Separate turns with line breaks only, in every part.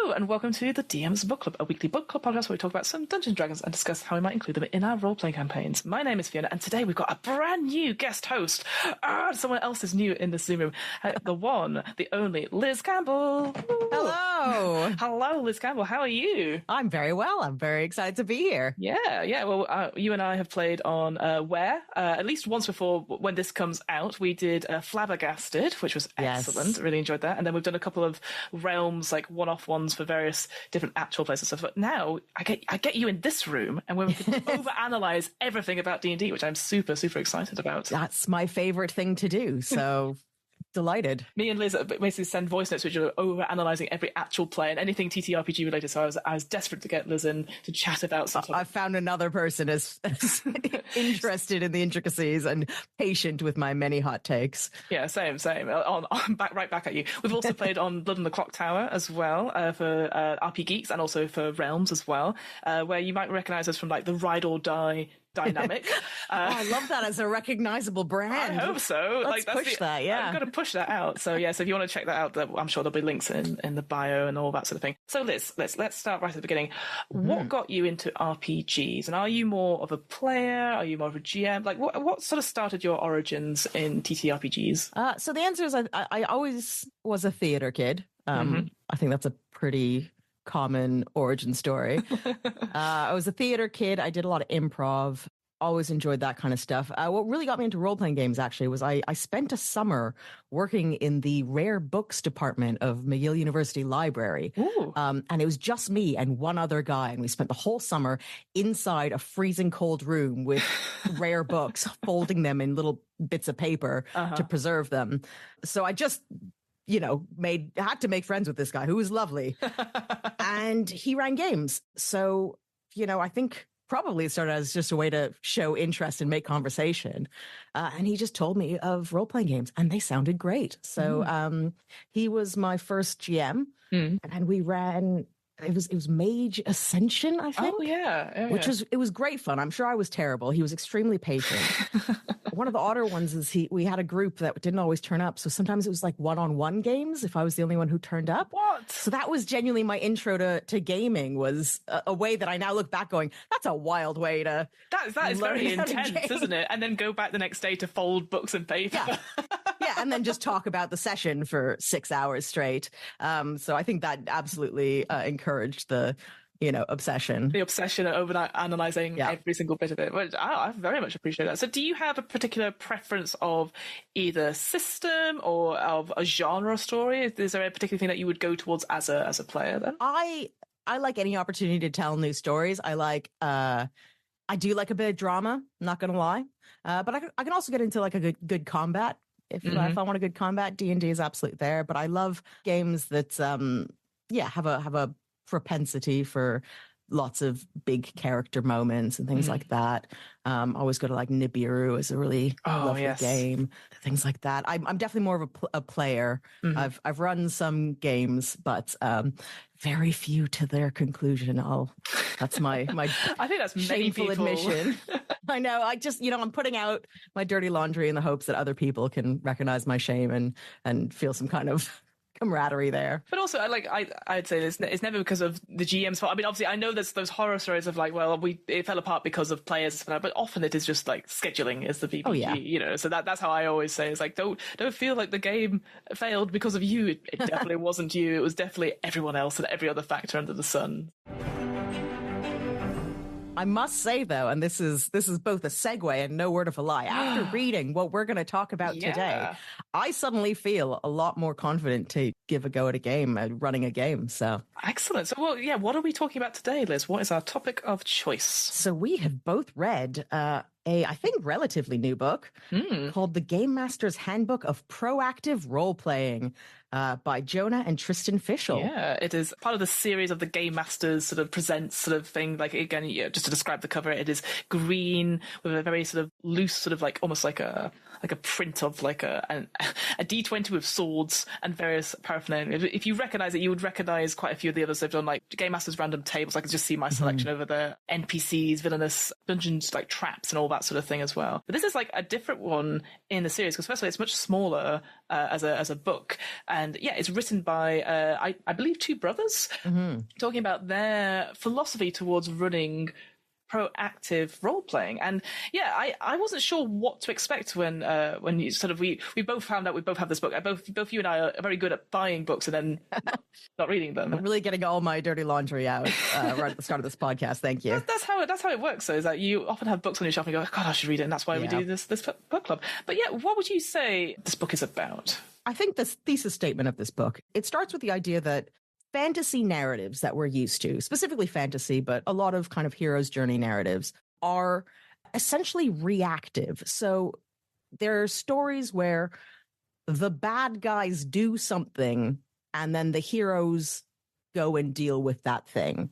Hello, and welcome to the DM's Book Club, a weekly book club podcast where we talk about some Dungeons & Dragons and discuss how we might include them in our role-playing campaigns. My name is Fiona, and today we've got a brand new guest host. Someone else is new in the Zoom room. The one, the only, Liz Campbell.
Hello.
Hello, Liz Campbell. How are you?
I'm very well. I'm very excited to be here.
Yeah. Well, you and I have played on Where, at least once before when this comes out. We did Flabbergasted, which was excellent.
Yes.
Really enjoyed that. And then we've done a couple of realms, like one-off ones for various different actual places and stuff. But now I get you in this room, and we can overanalyze everything about D&D, which I'm super, super excited about.
That's my favorite thing to do. So delighted.
Me and Liz basically send voice notes which are over-analysing every actual play and anything TTRPG related. So I was desperate to get Liz in to chat about something.
I found another person as interested in the intricacies and patient with my many hot takes.
Yeah, same. Right back at you. We've also played on Blood on the Clock Tower as well for RP Geeks and also for Realms as well, where you might recognise us from like the Ride or Die dynamic.
I love that as a recognizable brand.
I hope so.
Let's push that. Yeah,
I've got to push that out. So if you want to check that out, I'm sure there'll be links in the bio and all that sort of thing. So Liz, let's start right at the beginning. What got you into RPGs? And are you more of a player? Are you more of a GM? Like what sort of started your origins in TTRPGs?
So the answer is I always was a theater kid. I think that's a pretty common origin story. I was a theater kid. I did a lot of improv. Always enjoyed that kind of stuff. What really got me into role-playing games, actually, was I spent a summer working in the rare books department of McGill University Library. And it was just me and one other guy. And we spent the whole summer inside a freezing cold room with rare books, folding them in little bits of paper to preserve them. So I just had to make friends with this guy who was lovely. And he ran games. So, I think probably it started as just a way to show interest and make conversation. And he just told me of role-playing games, and they sounded great. So he was my first GM, and we ran... It was Mage Ascension, I think.
Oh, yeah.
It was great fun. I'm sure I was terrible. He was extremely patient. One of the odder ones is we had a group that didn't always turn up. So sometimes it was like one-on-one games if I was the only one who turned up.
What?
So that was genuinely my intro to gaming, was a way that I now look back going, that's a wild way to
That is very intense, isn't it? And then go back the next day to fold books and paper.
Yeah, and then just talk about the session for 6 hours straight. So I think that absolutely encouraged the obsession.
The obsession of over-analysing every single bit of it. But I very much appreciate that. So do you have a particular preference of either system or of a genre story? Is there a particular thing that you would go towards as a player then?
I like any opportunity to tell new stories. I do like a bit of drama, not going to lie. But I can also get into like a good combat. If I want a good combat, D&D is absolutely there. But I love games that have a propensity for lots of big character moments and things like that. Always go to like Nibiru is a really lovely game. Things like that. I'm definitely more of a player. I've run some games, but very few to their conclusion. That's my
I think that's
shameful admission. I know. I just, I'm putting out my dirty laundry in the hopes that other people can recognize my shame and feel some kind of camaraderie there.
But also, I'd say it's never because of the GM's fault. I mean, obviously, I know there's those horror stories of like, well, it fell apart because of players, but often it is just like scheduling is the BPG, So that's how I always say, it's like, don't feel like the game failed because of you. It definitely wasn't you. It was definitely everyone else and every other factor under the sun.
I must say, though, and this is both a segue and no word of a lie, after reading what we're going to talk about today, I suddenly feel a lot more confident to give a go at a game, running a game. So
excellent. So, what are we talking about today, Liz? What is our topic of choice?
So we have both read I think, relatively new book called The Game Master's Handbook of Proactive Role-Playing by Jonah and Tristan Fishel.
Yeah, it is part of the series of the Game Masters sort of presents sort of thing. Like, again, just to describe the cover, it is green with a very sort of loose sort of like almost like a print of like a D20 with swords and various paraphernalia. If you recognize it, you would recognize quite a few of the others. They've done like Game Masters random tables. I could just see my selection over there. NPCs, villainous dungeons, like traps and all that sort of thing as well. But this is like a different one in the series because firstly, it's much smaller as a book. And yeah, it's written by, I believe, two brothers, talking about their philosophy towards running proactive role playing. And yeah, I wasn't sure what to expect when you sort of we both found out we both have this book. Both you and I are very good at buying books and then not reading them.
I'm really getting all my dirty laundry out right at the start of this podcast. Thank you.
That's how it works. So is that you often have books on your shelf and you go, God, I should read it, and that's why we do this book club. But yeah, what would you say this book is about?
I think the thesis statement of this book, it starts with the idea that fantasy narratives that we're used to, specifically fantasy, but a lot of kind of hero's journey narratives, are essentially reactive. So there are stories where the bad guys do something and then the heroes go and deal with that thing.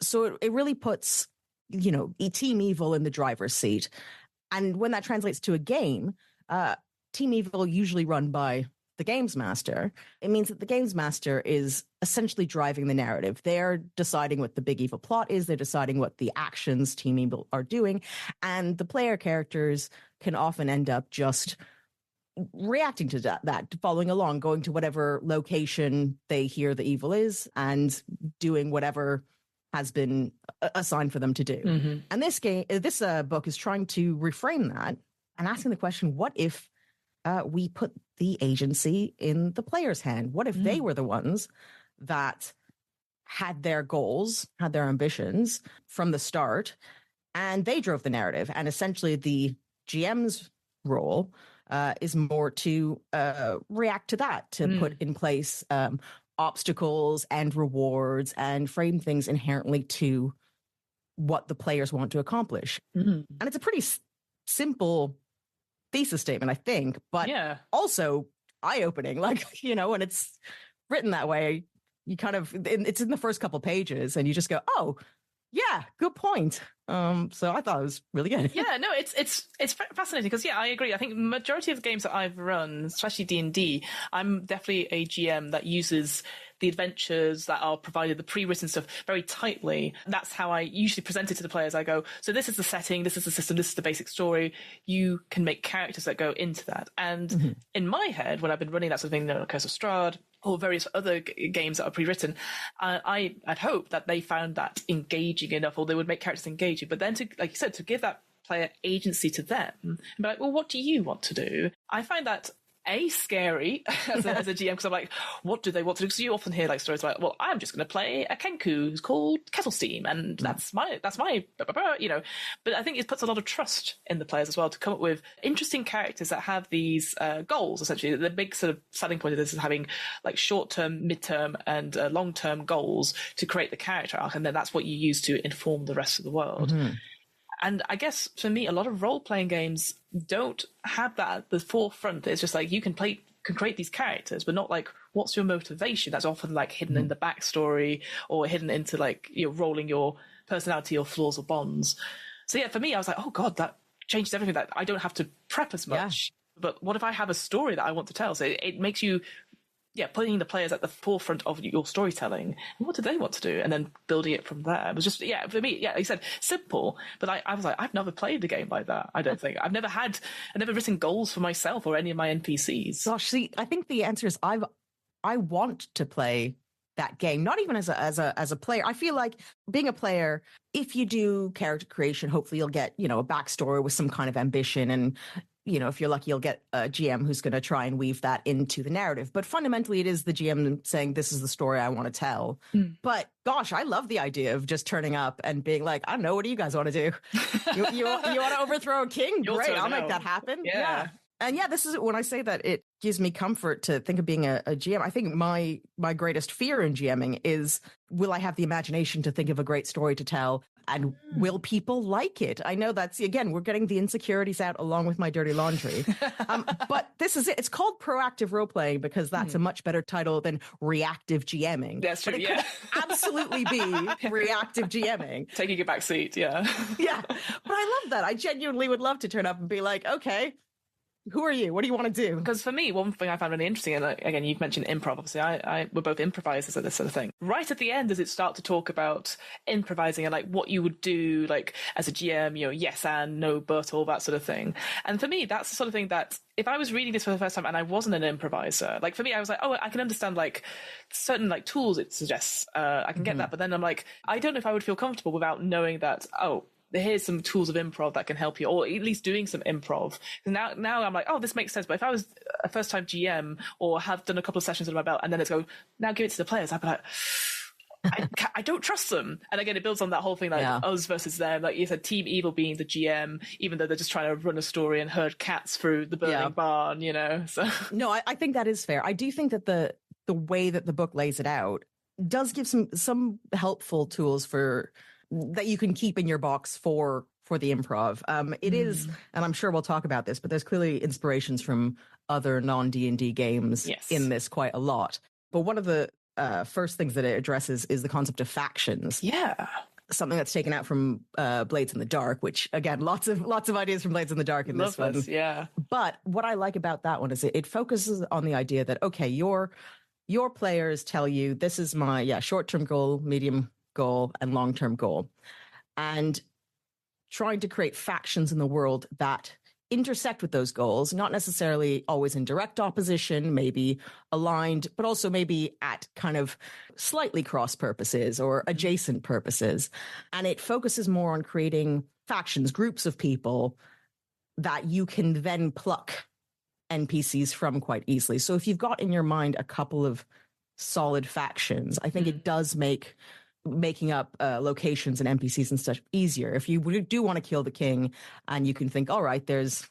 So it really puts, Team Evil in the driver's seat. And when that translates to a game, Team Evil usually run by the games master. It means that the games master is essentially driving the narrative. They're deciding what the big evil plot is. They're deciding what the actions Team Evil are doing. And the player characters can often end up just reacting to that, following along, going to whatever location they hear the evil is and doing whatever has been assigned for them to do. And this book is trying to reframe that and asking the question, what if we put the agency in the player's hand? What if they were the ones that had their goals, had their ambitions from the start, and they drove the narrative? And essentially the GM's role is more to react to that, to put in place obstacles and rewards and frame things inherently to what the players want to accomplish. And it's a pretty simple thesis statement, I think, but also eye-opening. Like, when it's written that way, you kind of, it's in the first couple pages and you just go, oh, yeah, good point. So I thought it was really good.
Yeah, no, it's fascinating because I agree. I think majority of the games that I've run, especially D&D, I'm definitely a GM that uses the adventures that are provided, the pre-written stuff, very tightly. That's how I usually present it to the players. I go, so this is the setting, this is the system, this is the basic story. You can make characters that go into that. And in my head, when I've been running that sort of thing, Curse of Strahd, or various other games that are pre-written, I'd hope that they found that engaging enough, or they would make characters engaging. But then, like you said, to give that player agency to them, and be like, well, what do you want to do? I find that scary as a GM, because I'm like, what do they want to do? Because you often hear like stories like, well, I'm just going to play a Kenku who's called Kettle Steam, and that's my But I think it puts a lot of trust in the players as well to come up with interesting characters that have these goals. Essentially, the big sort of selling point of this is having like short-term, mid-term, and long-term goals to create the character arc, and then that's what you use to inform the rest of the world. And I guess for me, a lot of role-playing games don't have that at the forefront. It's just like you can create these characters, but not like, what's your motivation? That's often like hidden in the backstory or hidden into like rolling your personality or flaws or bonds. So yeah, for me, I was like, oh God, that changes everything. That I don't have to prep as much. But what if I have a story that I want to tell? So it makes you putting the players at the forefront of your storytelling. And what do they want to do? And then building it from there. It was just, for me, like you said, simple. But I was like, I've never played a game like that, I don't think. I've never written goals for myself or any of my NPCs.
Gosh, see, I think the answer is I want to play that game, not even as a player. I feel like being a player, if you do character creation, hopefully you'll get, a backstory with some kind of ambition, and if you're lucky, you'll get a GM who's going to try and weave that into the narrative. But fundamentally, it is the GM saying, this is the story I want to tell. But gosh, I love the idea of just turning up and being like, I don't know, what do you guys want to do? you want to overthrow a king? Great, I'll make that happen. Yeah. And this is when I say that it gives me comfort to think of being a GM. I think my greatest fear in GMing is, will I have the imagination to think of a great story to tell? And will people like it? I know that's, again, we're getting the insecurities out along with my dirty laundry. But this is it. It's called proactive role-playing because that's a much better title than reactive GMing.
That's true,
but it could absolutely be reactive GMing.
Taking a back seat, yeah.
Yeah. But I love that. I genuinely would love to turn up and be like, okay, Who are you? What do you want to do?
Because for me, one thing I found really interesting, and again, you've mentioned improv. Obviously, we're both improvisers at this sort of thing. Right at the end, does it start to talk about improvising and like what you would do, like as a GM, yes and no but, all that sort of thing. And for me, that's the sort of thing that if I was reading this for the first time and I wasn't an improviser, like for me, I was like, oh, I can understand like certain like tools it suggests. I can get that, but then I'm like, I don't know if I would feel comfortable without knowing that. Oh, here's some tools of improv that can help you, or at least doing some improv. Now I'm like, oh, this makes sense. But if I was a first time GM or have done a couple of sessions under my belt and then it's go, now give it to the players, I'd be like, I don't trust them. And again, it builds on that whole thing, like us versus them. Like you said, Team Evil being the GM, even though they're just trying to run a story and herd cats through the burning barn, So
no, I think that is fair. I do think that the way that the book lays it out does give some helpful tools that you can keep in your box for the improv. It is, and I'm sure we'll talk about this, but there's clearly inspirations from other non-D&D games in this quite a lot. But one of the first things that it addresses is the concept of factions.
Yeah.
Something that's taken out from Blades in the Dark, which again, lots of ideas from Blades in the Dark in this one.
Yeah.
But what I like about that one is it focuses on the idea that, okay, your players tell you, this is my short-term goal, medium goal, and long-term goal. And trying to create factions in the world that intersect with those goals, not necessarily always in direct opposition, maybe aligned, but also maybe at kind of slightly cross purposes or adjacent purposes. And it focuses more on creating factions, groups of people that you can then pluck NPCs from quite easily. So if you've got in your mind a couple of solid factions, I think it does make making up locations and NPCs and stuff easier. If you do want to kill the king and you can think, all right, there's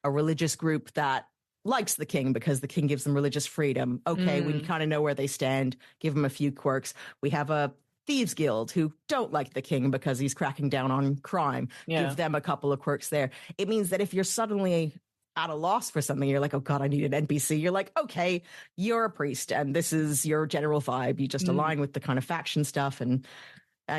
a religious group that likes the king because the king gives them religious freedom. Okay, we kind of know where they stand, give them a few quirks. We have a thieves guild who don't like the king because he's cracking down on crime. Give them a couple of quirks there. It means that if you're suddenly at a loss for something, you're like, oh God, I need an NPC. You're like, okay, you're a priest and this is your general vibe. You just align with the kind of faction stuff. And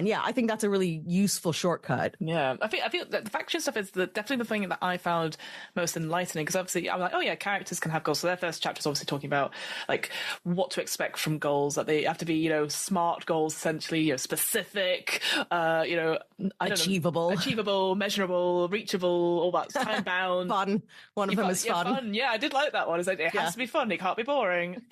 yeah, I think that's a really useful shortcut.
Yeah, I feel that the faction stuff is definitely the thing that I found most enlightening, because obviously I'm like, oh yeah, characters can have goals. So their first chapter is obviously talking about like what to expect from goals, that they have to be, smart goals, essentially, specific, achievable, measurable, reachable, all that, time bound,
fun. One of them is fun.
Yeah, I did like that one. It's like it has to be fun. It can't be boring,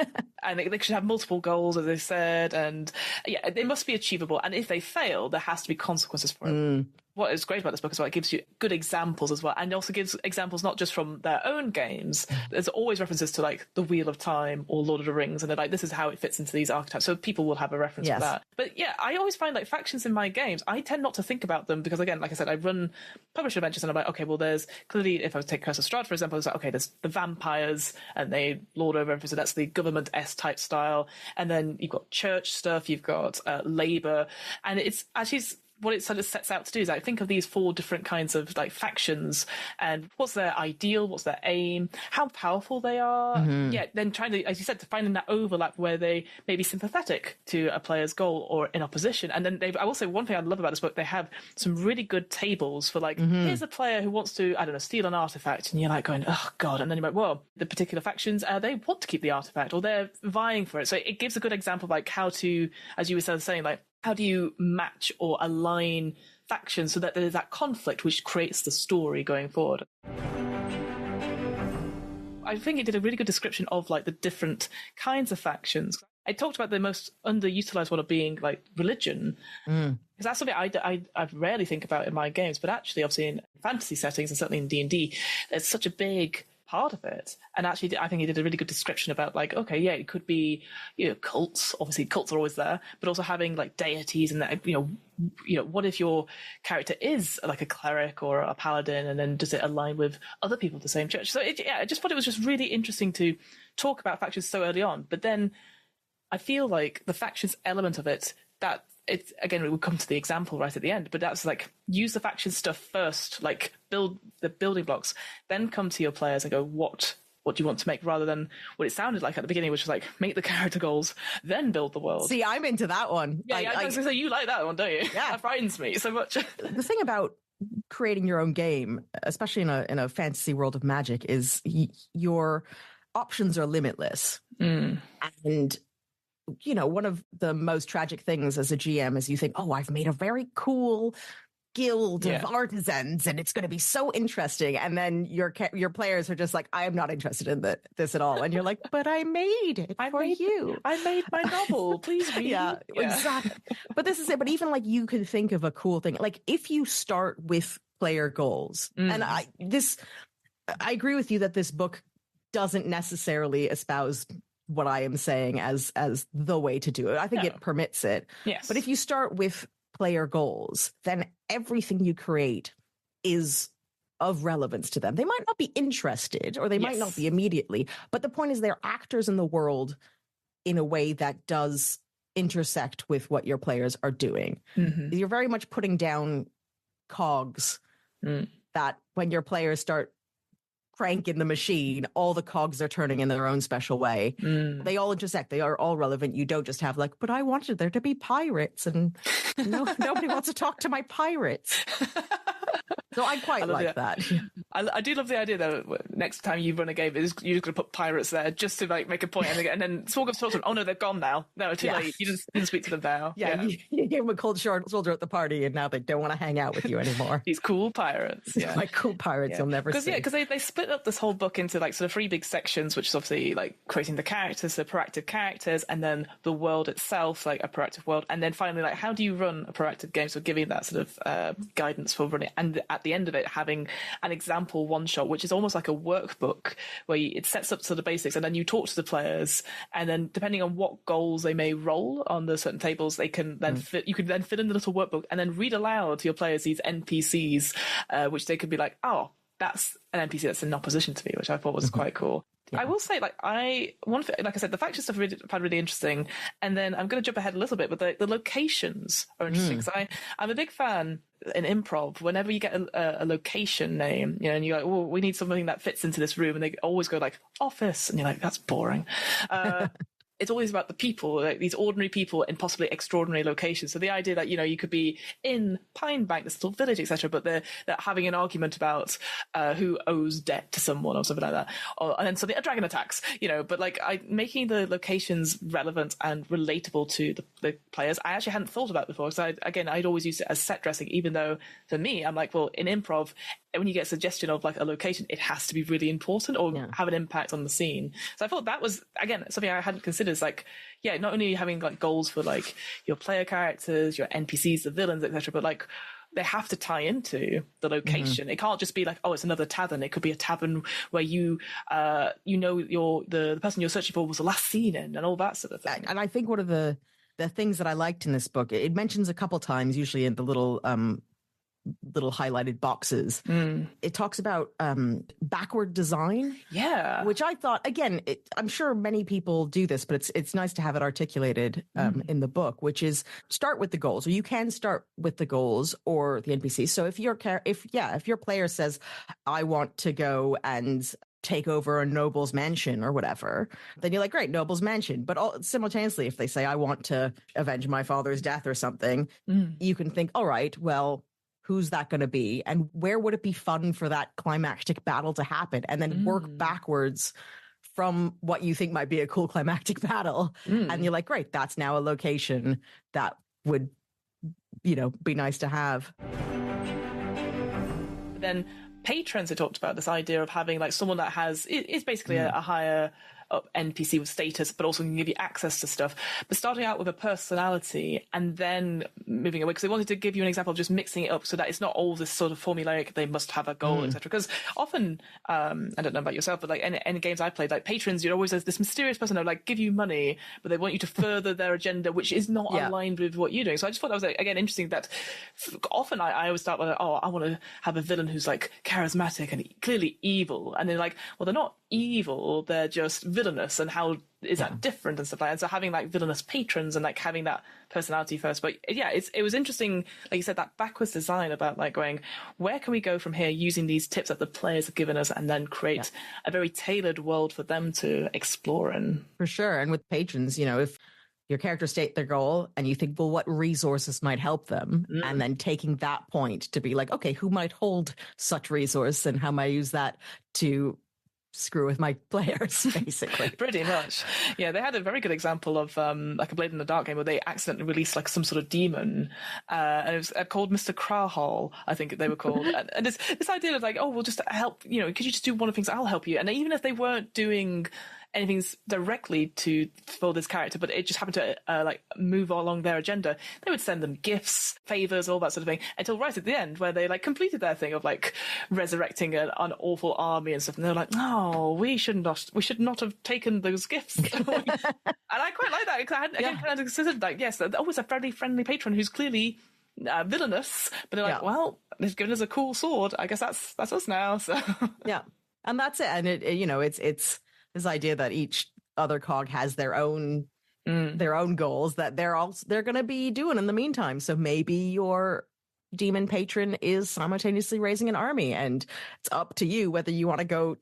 and they should have multiple goals, as they said, and yeah, they must be achievable. And if they fail, there has to be consequences for it. What is great about this book as well, it gives you good examples as well, and also gives examples not just from their own games. There's always references to like the Wheel of Time or Lord of the Rings, and they're like, this is how it fits into these archetypes, so people will have a reference for that. But yeah, I always find like factions in my games, I tend not to think about them because, again, like I said, I run published adventures and I'm like, okay, well, there's clearly, if I take Curse of Strahd, for example, it's like, okay, there's the vampires and they lord over everything, so that's the government S-type style, and then you've got church stuff, you've got labor, and it's actually what it sort of sets out to do is like think of these 4 different kinds of like factions and what's their ideal, what's their aim, how powerful they are. Yeah, then trying to, as you said, to finding that overlap where they may be sympathetic to a player's goal or in opposition. And then I will say one thing I love about this book, they have some really good tables for like, here's a player who wants to, I don't know, steal an artifact, and you're like going, oh God, and then you're like, well, the particular factions, they want to keep the artifact or they're vying for it. So it gives a good example of like how to, as you were saying, like, how do you match or align factions so that there's that conflict which creates the story going forward? I think it did a really good description of like the different kinds of factions. I talked about the most underutilized one of being like religion, because that's something I rarely think about in my games, but actually obviously in fantasy settings and certainly in D&D, there's such a big part of it. And actually I think he did a really good description about like, okay, yeah, it could be, cults. Obviously cults are always there, but also having like deities and that, what if your character is like a cleric or a paladin, and then does it align with other people of the same church? So I just thought it was just really interesting to talk about factions so early on. But then I feel like the factions element of it, that it's, again, we will come to the example right at the end, but that's like use the faction stuff first, like build the building blocks, then come to your players and go, what do you want to make, rather than what it sounded like at the beginning, which was like make the character goals, then build the world.
See, I'm into that one.
Yeah, I was going to say, you like that one, don't you?
Yeah.
That frightens me so much.
The thing about creating your own game, especially in a fantasy world of magic, is your options are limitless. And one of the most tragic things as a GM is you think, oh, I've made a very cool guild of artisans and it's going to be so interesting, and then your players are just like, I am not interested in this at all, and you're like, but I made it for you.
I made my novel, please read.
Yeah, exactly. But this is it. But even like, you can think of a cool thing, like if you start with player goals, and I agree with you that this book doesn't necessarily espouse what I am saying as the way to do it. I think it permits it.
Yes.
But if you start with player goals, then everything you create is of relevance to them. They might not be interested, or they might not be immediately, but the point is they're actors in the world in a way that does intersect with what your players are doing. You're very much putting down cogs that when your players start cranking the machine, all the cogs are turning in their own special way. They all intersect. They are all relevant. You don't just have like, but I wanted there to be pirates, and nobody wants to talk to my pirates. So I quite like that.
I do love the idea that next time you run a game, you're just going to put pirates there just to like make a point, and then Smorgasbord talks to them. Oh no, they're gone now. No, too late. You just speak to them now.
You gave them a cold shoulder at the party, and now they don't want to hang out with you anymore.
These cool pirates. Yeah,
like cool pirates you'll never see.
Because they split up this whole book into like sort of three big sections, which is obviously like creating the characters, the proactive characters, and then the world itself, like a proactive world, and then finally like how do you run a proactive game? So giving that sort of guidance for running, and at the end of it having an example one shot, which is almost like a workbook where it sets up to the basics, and then you talk to the players, and then depending on what goals they may roll on the certain tables, they can then you can then fill in the little workbook and then read aloud to your players these NPCs, which they could be like, oh, that's an NPC that's in opposition to me, which I thought was quite cool. I will say, like I said, the faction stuff I found really interesting, and then I'm going to jump ahead a little bit, but the locations are interesting because I'm a big fan in improv. Whenever you get a location name, and you're like, oh, we need something that fits into this room, and they always go like office, and you're like, that's boring. It's always about the people, like these ordinary people in possibly extraordinary locations. So the idea that, you could be in Pine Bank, this little village, etc., but they're having an argument about who owes debt to someone or something like that. And then suddenly a dragon attacks, but like making the locations relevant and relatable to the players, I actually hadn't thought about before. So I'd always used it as set dressing, even though for me, I'm like, well, in improv, when you get a suggestion of like a location, it has to be really important or have an impact on the scene. So I thought that was, again, something I hadn't considered. Is like, not only having like goals for like your player characters, your NPCs, the villains, etc., but like they have to tie into the location. It can't just be like, oh, it's another tavern. It could be a tavern where the person you're searching for was the last scene in, and all that sort of thing.
And I think one of the things that I liked in this book, it mentions a couple times, usually in the little highlighted boxes. It talks about backward design. Yeah. Which I thought, again, I'm sure many people do this, but it's nice to have it articulated in the book, which is start with the goals. Or you can start with the goals or the NPC. So if your player says, I want to go and take over a noble's mansion or whatever, then you're like, great, noble's mansion. But simultaneously, if they say, I want to avenge my father's death or something, you can think, all right, well, who's that going to be? And where would it be fun for that climactic battle to happen? And then work backwards from what you think might be a cool climactic battle. And you're like, great, that's now a location that would, be nice to have.
Then patrons had talked about this idea of having like someone that is basically a higher NPC with status, but also can give you access to stuff. But starting out with a personality and then moving away, because they wanted to give you an example of just mixing it up so that it's not all this sort of formulaic, they must have a goal, etc. Because often, I don't know about yourself, but like any games I've played, like patrons, you're always this mysterious person who like give you money, but they want you to further their agenda, which is not aligned with what you're doing. So I just thought that was, again, interesting that often I always start with, I want to have a villain who's like charismatic and clearly evil. And they're like, well, they're not evil, they're just villainous, and how is that different and stuff like that. And so having like villainous patrons and like having that personality first. But it was interesting, like you said, that backwards design about like going, where can we go from here using these tips that the players have given us and then create a very tailored world for them to explore in.
For sure. And with patrons, if your characters state their goal and you think, well, what resources might help them? And then taking that point to be like, okay, who might hold such resource and how might I use that to screw with my players, basically.
Pretty much. Yeah, they had a very good example of like a Blade in the Dark game where they accidentally released like some sort of demon, and it was called Mr. Crawhall, I think they were called. And this idea of like, oh, we'll just help, could you just do one of the things, I'll help you. And even if they weren't doing anything directly to fulfill this character, but it just happened to like move along their agenda, they would send them gifts, favors, all that sort of thing, until right at the end where they like completed their thing of like resurrecting an awful army and stuff, and they're like, no, we should not have taken those gifts. And I quite like that, because I hadn't again kind of considered that. Yes, they're always a very friendly patron who's clearly villainous, but they're like, well, they've given us a cool sword, I guess that's us now. So
yeah, and that's it. And it's this idea that each other cog has their own goals that they're going to be doing in the meantime. So maybe your demon patron is simultaneously raising an army, and it's up to you whether you want to go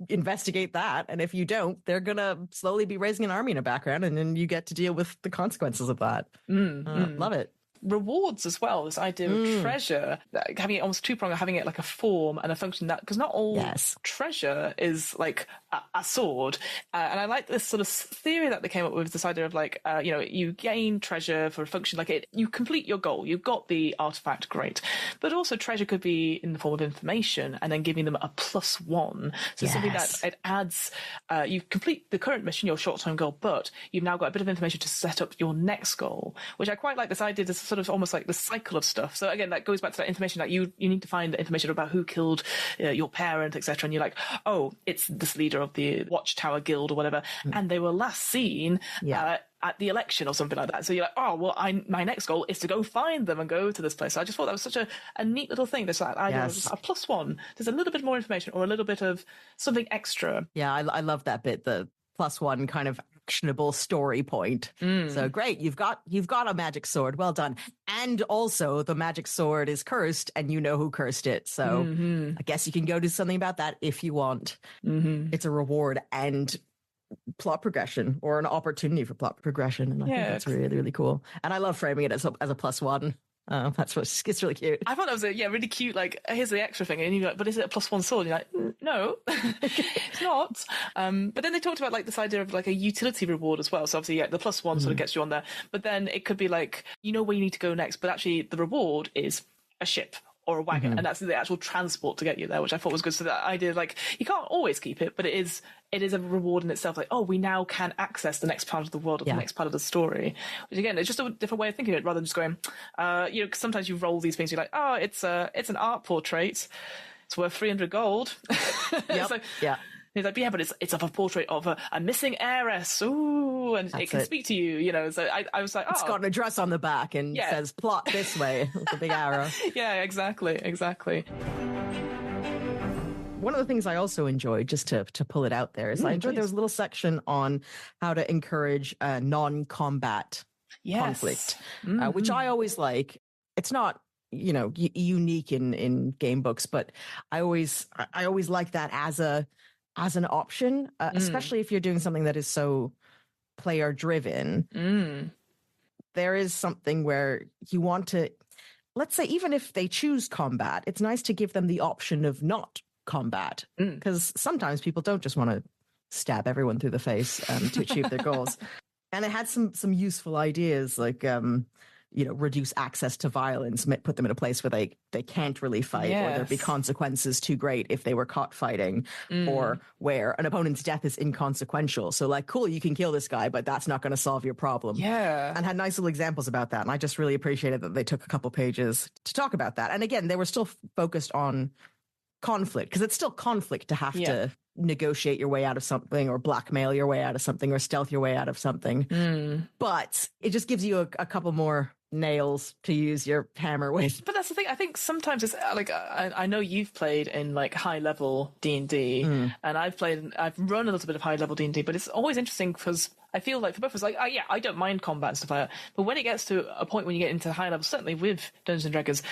investigate that. And if you don't, they're going to slowly be raising an army in the background, and then you get to deal with the consequences of that. Love it.
Rewards as well, this idea of treasure, having it almost two-pronged, having it like a form and a function, that because not all treasure is like a sword, and I like this sort of theory that they came up with, this idea of like you gain treasure for a function, like you complete your goal, you've got the artifact, great, but also treasure could be in the form of information and then giving them a +1, so something that it adds, you complete the current mission, your short-term goal, but you've now got a bit of information to set up your next goal, which I quite like this idea, this sort of almost like the cycle of stuff. So again, that goes back to that information that you need to find the information about who killed your parent, etc. And you're like, oh, it's this leader of the Watchtower Guild or whatever, and they were last seen at the election or something like that. So you're like, oh, well, my next goal is to go find them and go to this place. So I just thought that was such a neat little thing. There's that idea of just a +1. There's a little bit more information or a little bit of something extra.
Yeah, I love that bit, the +1 kind of actionable story point. So great, you've got a magic sword, well done. And also the magic sword is cursed and you know who cursed it, so I guess you can go do something about that if you want. It's a reward and plot progression, or an opportunity for plot progression, and I think that's really, really cool. And I love framing it as a +1. That's what it's really cute.
I thought that was really cute. Like, here's the extra thing, and you're like, but is it a +1 sword? And you're like, no, it's not. But then they talked about like this idea of like a utility reward as well. So obviously, the +1 sort of gets you on there. But then it could be like, where you need to go next, but actually the reward is a ship or a wagon, and that's the actual transport to get you there, which I thought was good. So that idea, like, you can't always keep it, but it is a reward in itself. Like, oh, we now can access the next part of the world or the next part of the story. Which again, it's just a different way of thinking of it, rather than just going, 'cause sometimes you roll these things, you're like, oh, it's an art portrait, it's worth 300 gold. He's like, but it's of a portrait of a missing heiress. Ooh, and it can speak to you, So I was like, oh.
It's got an address on the back and says, plot this way, with a big arrow.
Yeah, exactly.
One of the things I also enjoyed, just to pull it out there, is I enjoyed there was a little section on how to encourage non-combat conflict, which I always like. It's not, unique in game books, but I always like that as an option, especially if you're doing something that is so player driven. There is something where you want to, let's say, even if they choose combat, it's nice to give them the option of not combat, because sometimes people don't just want to stab everyone through the face to achieve their goals. And it had some useful ideas, like reduce access to violence, put them in a place where they can't really fight, or there'd be consequences too great if they were caught fighting, or where an opponent's death is inconsequential. So like, cool, you can kill this guy, but that's not going to solve your problem. Yeah. And had nice little examples about that. And I just really appreciated that they took a couple pages to talk about that. And again, they were still focused on conflict, because it's still conflict to have to negotiate your way out of something, or blackmail your way out of something, or stealth your way out of something. But it just gives you a couple more nails to use your hammer with.
But that's the thing, I think sometimes it's like, I know you've played in like high level D&D, and I've run a little bit of high level D&D, but it's always interesting because I feel like for both of us, like, I don't mind combat and stuff like that, but when it gets to a point when you get into high level, certainly with Dungeons and Dragons,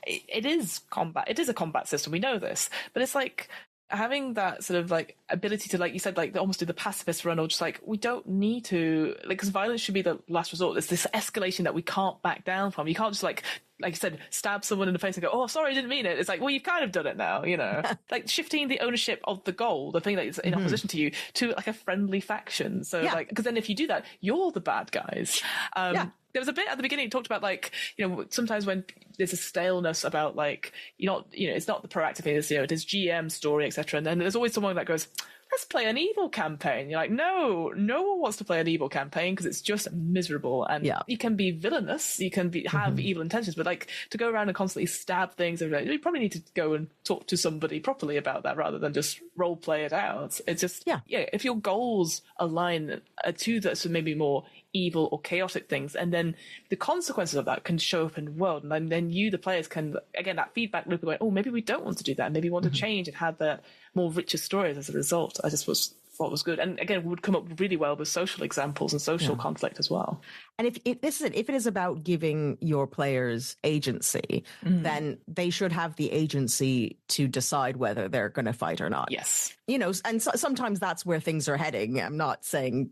it is combat, it is a combat system, we know this, but it's like, having that sort of like ability to, like you said, like almost do the pacifist run, or just like, we don't need to, like, because violence should be the last resort. There's this escalation that we can't back down from. You can't just like you said, stab someone in the face and go, oh, sorry, I didn't mean it. It's like, well, you've kind of done it now, you know. Like shifting the ownership of the goal, the thing that is in opposition to you, to like a friendly faction. So like, because then if you do that, you're the bad guys. There was a bit at the beginning, it talked about like, you know, sometimes when there's a staleness about like, it's not the proactive thing, it's, it is GM story, etc. And then there's always someone that goes, let's play an evil campaign. You're like, no one wants to play an evil campaign because it's just miserable. And you can be villainous, you can have evil intentions, but like to go around and constantly stab things, you probably need to go and talk to somebody properly about that rather than just role play it out. It's just, if your goals align to that, so maybe more evil or chaotic things, and then the consequences of that can show up in the world, and then you, the players, can, again, that feedback loop of going, oh, maybe we don't want to do that, maybe we want to change and have that more richer stories as a result. I just thought was good, and again would come up really well with social examples and social conflict as well.
And if it is about giving your players agency, then they should have the agency to decide whether they're going to fight or not.
Yes.
And sometimes that's where things are heading. I'm not saying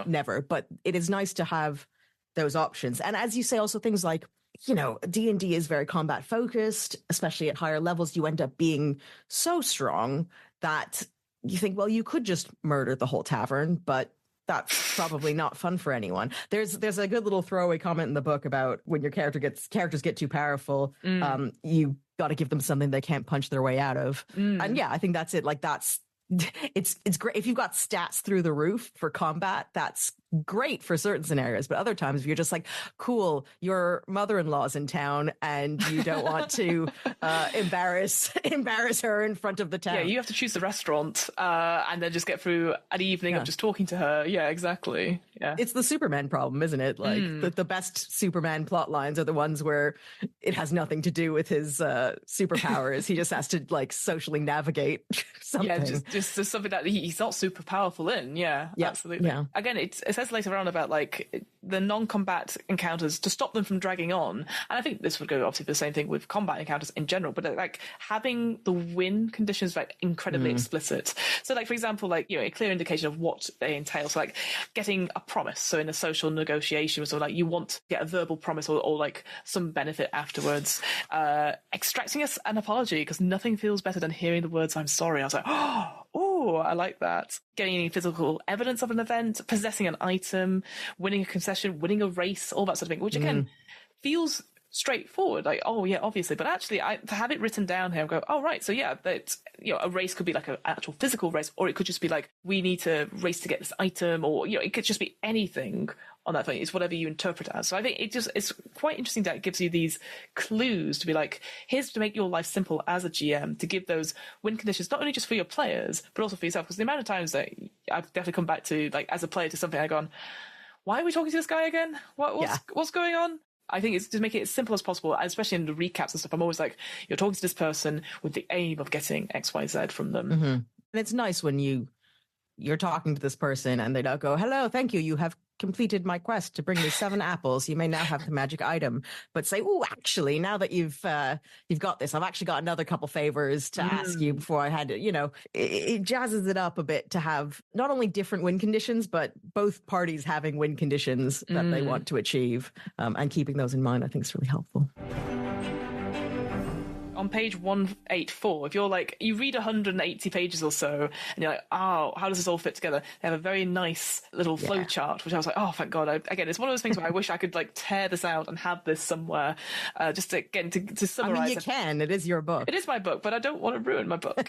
never, but it is nice to have those options. And as you say, also things like, D&D is very combat focused, especially at higher levels. You end up being so strong that you think, well, you could just murder the whole tavern, but that's probably not fun for anyone. There's a good little throwaway comment in the book about when your characters get too powerful, you got to give them something they can't punch their way out of. And I think that's it. Like it's great if you've got stats through the roof for combat. That's great for certain scenarios, but other times if you're just like, cool, your mother-in-law's in town and you don't want to embarrass her in front of the town.
You have to choose the restaurant and then just get through an evening of just talking to her. Exactly.
It's the Superman problem, isn't it? Like the best Superman plot lines are the ones where it has nothing to do with his superpowers. He just has to like socially navigate something.
Just something that he's not super powerful in. Absolutely. Again, it says later on about like the non-combat encounters, to stop them from dragging on. And I think this would go obviously the same thing with combat encounters in general, but like having the win conditions like incredibly explicit. So like, for example, like, a clear indication of what they entail. So like getting a promise. So in a social negotiation, so like you want to get a verbal promise or like some benefit afterwards, extracting an apology, because nothing feels better than hearing the words, I'm sorry. I was like, oh, I like that. Gaining physical evidence of an event, possessing an item, winning a concession, winning a race, all that sort of thing, which again feels straightforward, like, oh yeah, obviously, but actually to have it written down here and go, oh right, so that a race could be like an actual physical race, or it could just be like, we need to race to get this item, or it could just be anything on that thing. It's whatever you interpret it as. So I think it's quite interesting that it gives you these clues to be like, here's to make your life simple as a GM, to give those win conditions not only just for your players but also for yourself, because the amount of times that I've definitely come back to, like, as a player, to something I've gone, why are we talking to this guy again? What's going on? I think it's to make it as simple as possible, especially in the recaps and stuff. I'm always like, you're talking to this person with the aim of getting X, Y, Z from them.
And it's nice when you're talking to this person and they don't go, hello, thank you, you have completed my quest to bring me 7 apples. You may now have the magic item. But say, oh, actually, now that you've got this, I've actually got another couple favors to ask you before I had it. It jazzes it up a bit to have not only different win conditions, but both parties having win conditions that they want to achieve, and keeping those in mind, I think is really helpful.
On page 184, if you're like, you read 180 pages or so and you're like, oh, how does this all fit together? They have a very nice little flow chart, which I was like, oh, thank God. Again, it's one of those things where I wish I could like tear this out and have this somewhere, just to, again, to summarize.
I mean, you can. It is your book.
It is my book, but I don't want to ruin my book.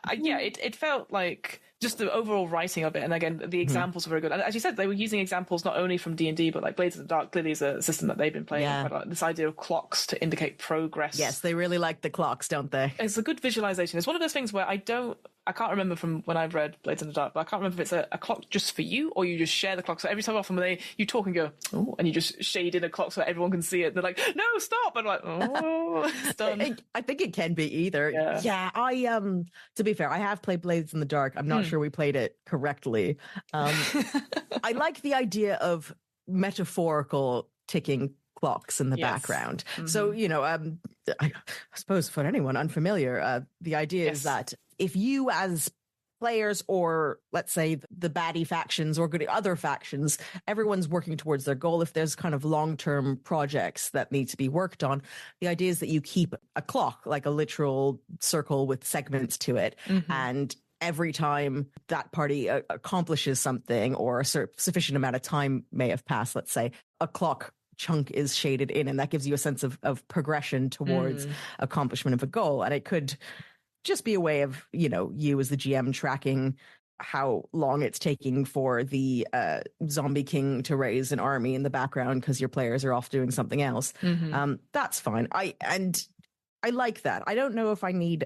It felt like just the overall writing of it, and again the examples were very good. And as you said, they were using examples not only from D&D, but like Blades of the Dark clearly is a system that they've been playing quite a lot. This idea of clocks to indicate progress.
Yes, they really like the clocks, don't they?
It's a good visualization. It's one of those things where I can't remember from when I've read Blades in the Dark, but I can't remember if it's a clock just for you or you just share the clock. So every so often when you talk and go, oh, and you just shade in a clock so everyone can see it, they're like, no, stop. And I'm like, oh, it's done.
I think it can be either. Yeah, I to be fair, I have played Blades in the Dark. I'm not sure we played it correctly. I like the idea of metaphorical ticking clocks in the background. So, I suppose for anyone unfamiliar, the idea is that if you as players, or let's say the baddie factions or other factions, everyone's working towards their goal. If there's kind of long-term projects that need to be worked on, the idea is that you keep a clock, like a literal circle with segments to it. And every time that party accomplishes something, or a sufficient amount of time may have passed, let's say, a clock chunk is shaded in, and that gives you a sense of progression towards accomplishment of a goal. And it could just be a way of, you as the GM tracking how long it's taking for the zombie king to raise an army in the background because your players are off doing something else. That's fine. I like that. I don't know if I need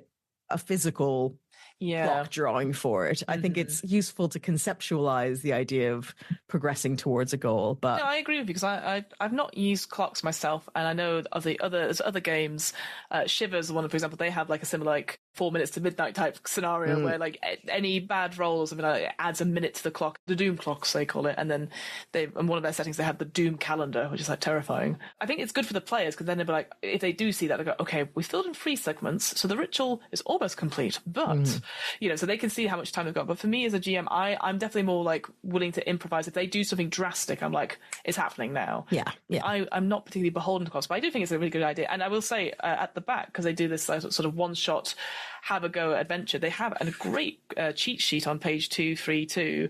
a physical clock drawing for it. I think it's useful to conceptualize the idea of progressing towards a goal. But
no, I agree with you, because I've not used clocks myself, and I know there's other games. Shivers, one for example, they have like a similar 4 minutes to midnight type scenario where like any bad roll or something like that, it adds a minute to the clock, the doom clocks they call it, and then in one of their settings they have the doom calendar, which is like terrifying. I think it's good for the players, because then they'll be like, if they do see that, they go, okay, we filled in 3 segments, so the ritual is almost complete, but so they can see how much time they've got. But for me as a GM, I'm definitely more like willing to improvise. If they do something drastic, I'm like, it's happening now. I'm not particularly beholden to clocks, but I do think it's a really good idea. And I will say at the back, because they do this sort of one shot have a go adventure, they have a great cheat sheet on page 232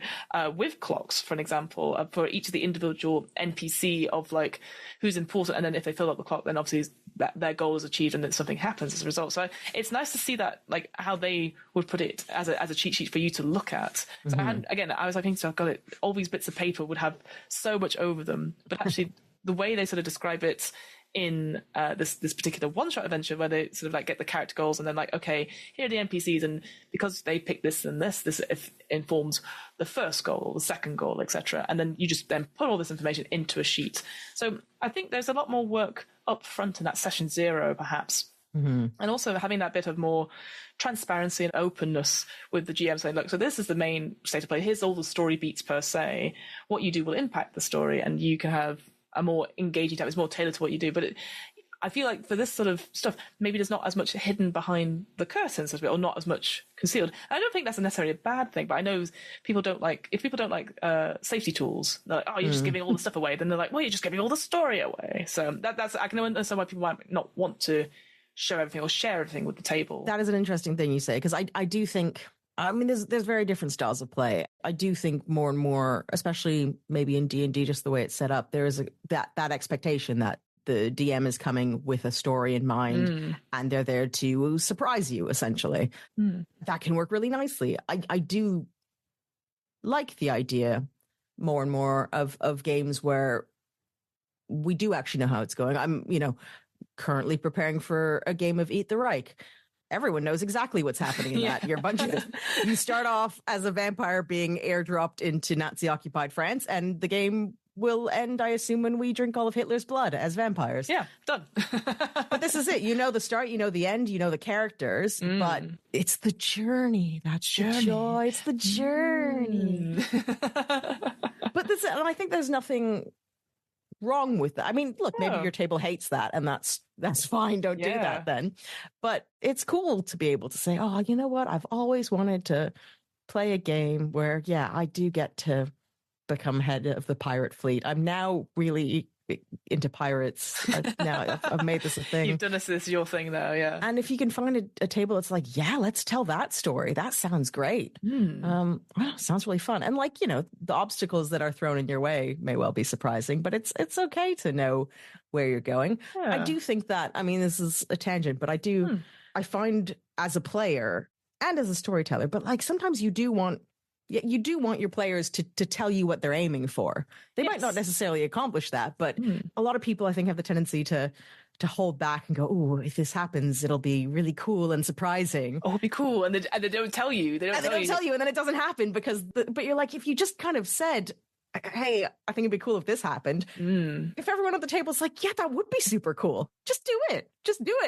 with clocks, for an example, for each of the individual NPC of like who's important, and then if they fill up the clock, then obviously their goal is achieved and then something happens as a result. So it's nice to see that, like how they would put it as a cheat sheet for you to look at. So I was like, I've got it, all these bits of paper would have so much over them, but actually the way they sort of describe it in this particular one-shot adventure, where they sort of like get the character goals and then like, okay, here are the NPCs, and because they pick this and this informs the first goal, the second goal, etc. And then you just then put all this information into a sheet. So I think there's a lot more work up front in that session 0, perhaps. And also having that bit of more transparency and openness with the GM saying, look, so this is the main state of play. Here's all the story beats per se. What you do will impact the story, and you can have a more engaging time. It's more tailored to what you do. But I feel like for this sort of stuff, maybe there's not as much hidden behind the curtains, or not as much concealed. I don't think that's necessarily a bad thing, but I know if people don't like safety tools, they're like, oh, you're just giving all the stuff away. Then they're like, well, you're just giving all the story away. So that's, I can understand why people might not want to show everything or share everything with the table.
That is an interesting thing you say, because I do think, I mean, there's very different styles of play. I do think more and more, especially maybe in D&D, just the way it's set up, there is that expectation that the DM is coming with a story in mind and they're there to surprise you, essentially. That can work really nicely. I do like the idea more and more of games where we do actually know how it's going. I'm, currently preparing for a game of Eat the Reich. Everyone knows exactly what's happening in that. You're a bunch of, you start off as a vampire being airdropped into Nazi-occupied France, and the game will end, I assume, when we drink all of Hitler's blood as vampires.
Yeah, done.
But this is it. You know the start, you know the end, you know the characters, but it's the journey. That's the joy. It's the journey. But this, and I think there's nothing wrong with that. I mean, look, maybe your table hates that, and that's fine. Don't do that then. But it's cool to be able to say, oh, you know what? I've always wanted to play a game where, I do get to become head of the pirate fleet. I'm now really into pirates. I've made this a thing.
You've done this is your thing now, yeah.
And if you can find a table that's like, let's tell that story. That sounds great. Sounds really fun. And like, the obstacles that are thrown in your way may well be surprising, but it's okay to know where you're going. I do think that, I mean, this is a tangent, but I find as a player and as a storyteller, but like sometimes you do want your players to tell you what they're aiming for. They might not necessarily accomplish that, but a lot of people, I think, have the tendency to hold back and go, "Oh, if this happens, it'll be really cool and surprising."
Oh, it'll be cool, and they don't tell you. They don't tell you,
and then it doesn't happen but you're like, if you just kind of said, hey, I think it'd be cool if this happened. If everyone at the table is like, yeah, that would be super cool. Just do it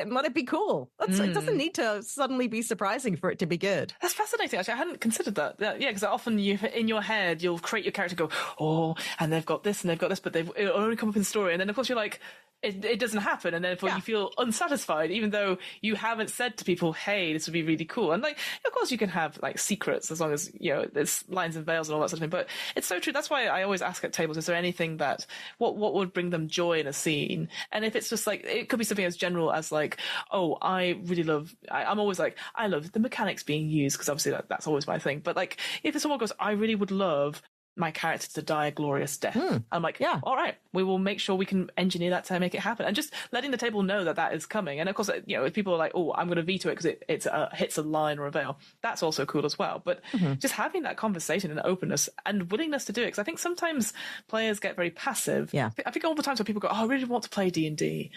and let it be cool. It doesn't need to suddenly be surprising for it to be good.
That's fascinating, actually. I hadn't considered that. Yeah, because often in your head, you'll create your character, go, oh, and they've got this and they've got this, but it'll only come up in the story. And then, of course, you're like, it doesn't happen, and therefore you feel unsatisfied, even though you haven't said to people, hey, this would be really cool. And like, of course you can have like secrets as long as, you know, there's lines and veils and all that sort of thing. But it's so true. That's why I always ask at tables, is there anything that, what would bring them joy in a scene? And if it's just like, it could be something as general as like, oh, I really love, I'm always like, I love the mechanics being used, because obviously that's always my thing. But like, if someone goes, I really would love my character to die a glorious death. I'm like, all right, we will make sure we can engineer that to make it happen. And just letting the table know that that is coming. And of course, you know, if people are like, oh, I'm going to veto it because it hits a line or a veil, that's also cool as well. But just having that conversation and openness and willingness to do it, because I think sometimes players get very passive. I think all the times when people go, oh, I really want to play D&D,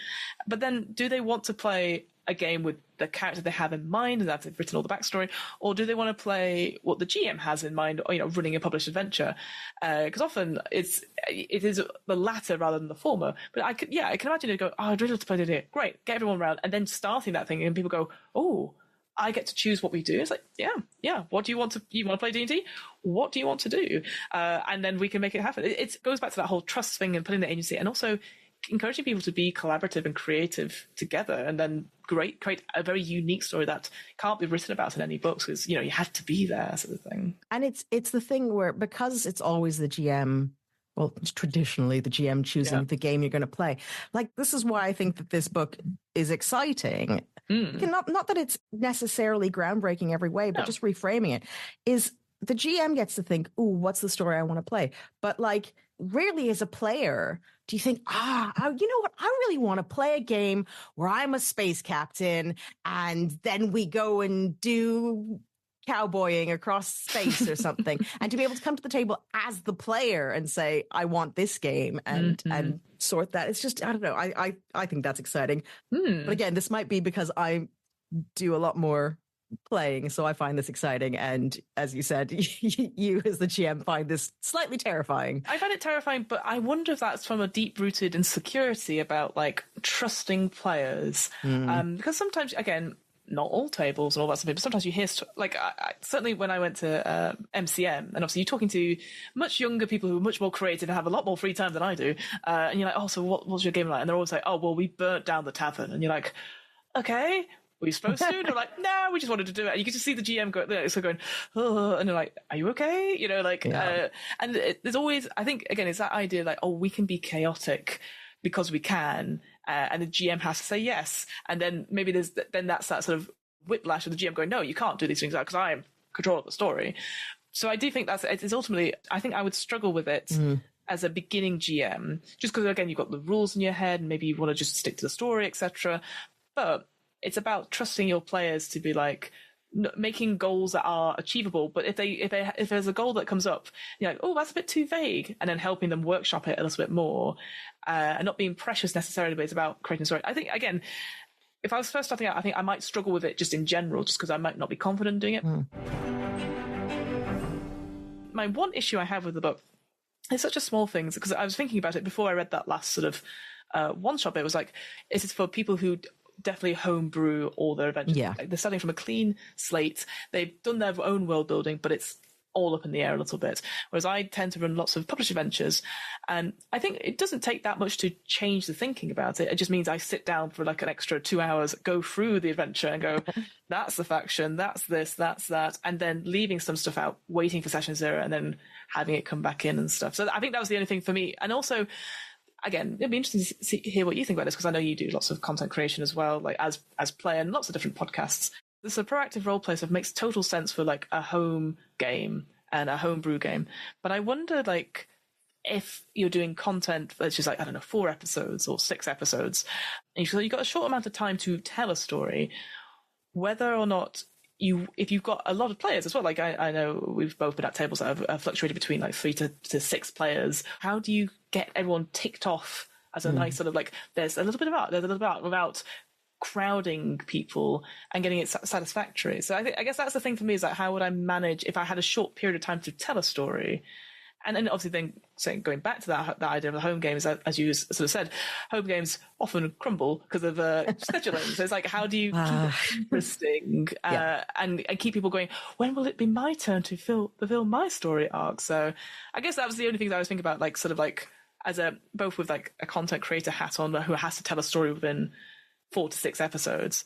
but then do they want to play a game with the character they have in mind and that they've written all the backstory, or do they want to play what the GM has in mind, or, you know, running a published adventure? Because often it is the latter rather than the former. But I can imagine it go, oh, I'd really love to play D&D. Great, get everyone around, and then starting that thing, and people go, oh, I get to choose what we do. It's like, yeah. What do you want to play D&D? What do you want to do? And then we can make it happen. It goes back to that whole trust thing and putting the agency, and also encouraging people to be collaborative and creative together, and then create a very unique story that can't be written about in any books, because, you know, you have to be there, sort of thing.
And it's the thing where, because it's always the GM, well, traditionally the GM choosing the game you're going to play. Like, this is why I think that this book is exciting. Not that it's necessarily groundbreaking every way, but just reframing it is the GM gets to think, ooh, what's the story I want to play? But like, rarely as a player do you think, you know what, I really want to play a game where I'm a space captain and then we go and do cowboying across space or something. And to be able to come to the table as the player and say, I want this game, and sort that. It's just, I don't know. I think that's exciting. But again, this might be because I do a lot more playing, so I find this exciting, and as you said, you as the GM find this slightly terrifying.
I find it terrifying, but I wonder if that's from a deep-rooted insecurity about like trusting players, because sometimes, again, not all tables and all that stuff, but sometimes you hear like certainly when I went to MCM, and obviously you're talking to much younger people who are much more creative and have a lot more free time than I do, and you're like, oh, so what's your game like? And they're always like, oh, well, we burnt down the tavern, and you're like, okay, were you supposed to? And they're like, no, we just wanted to do it. And you can just see the GM going, oh, and they're like, are you okay? You know, like, and there's always, I think, again, it's that idea like, oh, we can be chaotic because we can, and the GM has to say yes. And then maybe that's that sort of whiplash of the GM going, no, you can't do these things because I am control of the story. So I do think it's ultimately, I think I would struggle with it as a beginning GM, just because, again, you've got the rules in your head and maybe you want to just stick to the story, etc. But it's about trusting your players to be like making goals that are achievable. But if there's a goal that comes up, you're like, oh, that's a bit too vague, and then helping them workshop it a little bit more, and not being precious necessarily, but it's about creating a story. I think, again, if I was first starting out, I think I might struggle with it just in general, just because I might not be confident doing it. My one issue I have with the book is such a small thing, because I was thinking about it before I read that last sort of one shot bit. It was like, is it for people who definitely homebrew all their adventures? Like, they're starting from a clean slate. They've done their own world building, but it's all up in the air a little bit. Whereas I tend to run lots of published adventures, and I think it doesn't take that much to change the thinking about it. It just means I sit down for like an extra 2 hours, go through the adventure and go, that's the faction, that's this, that's that, and then leaving some stuff out, waiting for session 0, and then having it come back in and stuff. So I think that was the only thing for me. And also, again, it'd be interesting to hear what you think about this, because I know you do lots of content creation as well, like as player, and lots of different podcasts. This proactive roleplay stuff makes total sense for like a home game and a homebrew game. But I wonder, like, if you're doing content that's just like, I don't know, 4 episodes or 6 episodes, and you've got a short amount of time to tell a story, whether or not if you've got a lot of players as well, like I know we've both been at tables that have fluctuated between like 3 to 6 players. How do you get everyone ticked off as a nice sort of like, there's a little bit of art, there's a little bit of art, without crowding people and getting it satisfactory? So I guess that's the thing for me, is like, how would I manage if I had a short period of time to tell a story? And then obviously then going back to that idea of the home games, as you sort of said, home games often crumble because of scheduling. So it's like, how do you keep it interesting and keep people going, when will it be my turn to fulfill my story arc? So I guess that was the only thing that I was thinking about, like sort of like both with like a content creator hat on, who has to tell a story within 4 to 6 episodes,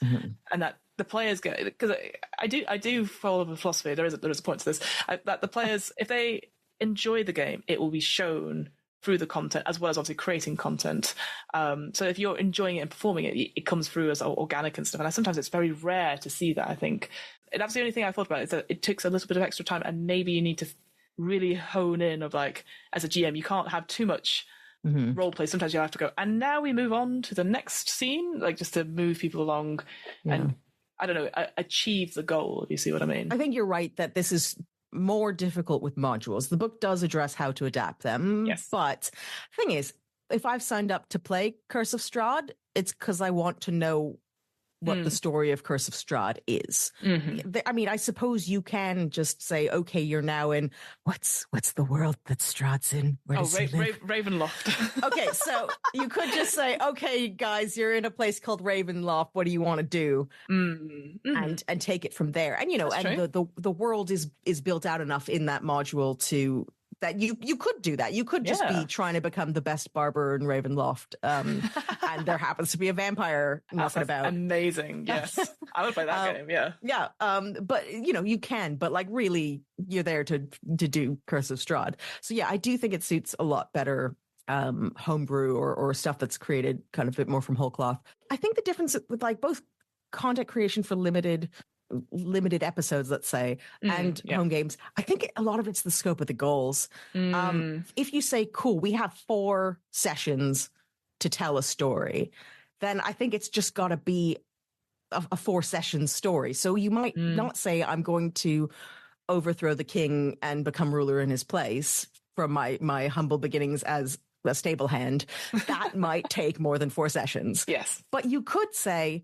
and that the players get, because I do follow the philosophy. There is a point to this, that the players, if they enjoy the game, it will be shown through the content, as well as obviously creating content. So if you're enjoying it and performing it, it comes through as organic and stuff. And sometimes it's very rare to see that, I think. And that's the only thing I thought about, is that it takes a little bit of extra time, and maybe you need to really hone in of like, as a GM, you can't have too much role play. Sometimes you'll have to go, and now we move on to the next scene, like just to move people along and, I don't know, achieve the goal, if you see what I mean.
I think you're right that this is more difficult with modules. The book does address how to adapt them.
Yes.
But the thing is, if I've signed up to play Curse of Strahd, it's because I want to know what the story of Curse of Strahd is. I mean, I suppose you can just say, okay, you're now in what's the world that Strahd's in? Where does he live?
Ravenloft.
Okay, so you could just say, okay, guys, you're in a place called Ravenloft. What do you want to do? And take it from there. And you know,
That's
and the world is built out enough in that module to that you could do that. You could just be trying to become the best barber in Ravenloft, and there happens to be a vampire knocking about.
Amazing, yes. I would play that game, yeah.
Yeah, but you know, you can, but like really, you're there to do Curse of Strahd. So yeah, I do think it suits a lot better homebrew or stuff that's created kind of a bit more from whole cloth. I think the difference with like both content creation for limited episodes, let's say, and home games, I think a lot of it's the scope of the goals. If you say, cool, we have 4 sessions to tell a story, then I think it's just got to be a 4-session story. So you might not say, I'm going to overthrow the king and become ruler in his place from my humble beginnings as a stable hand. That might take more than 4 sessions.
Yes.
But you could say,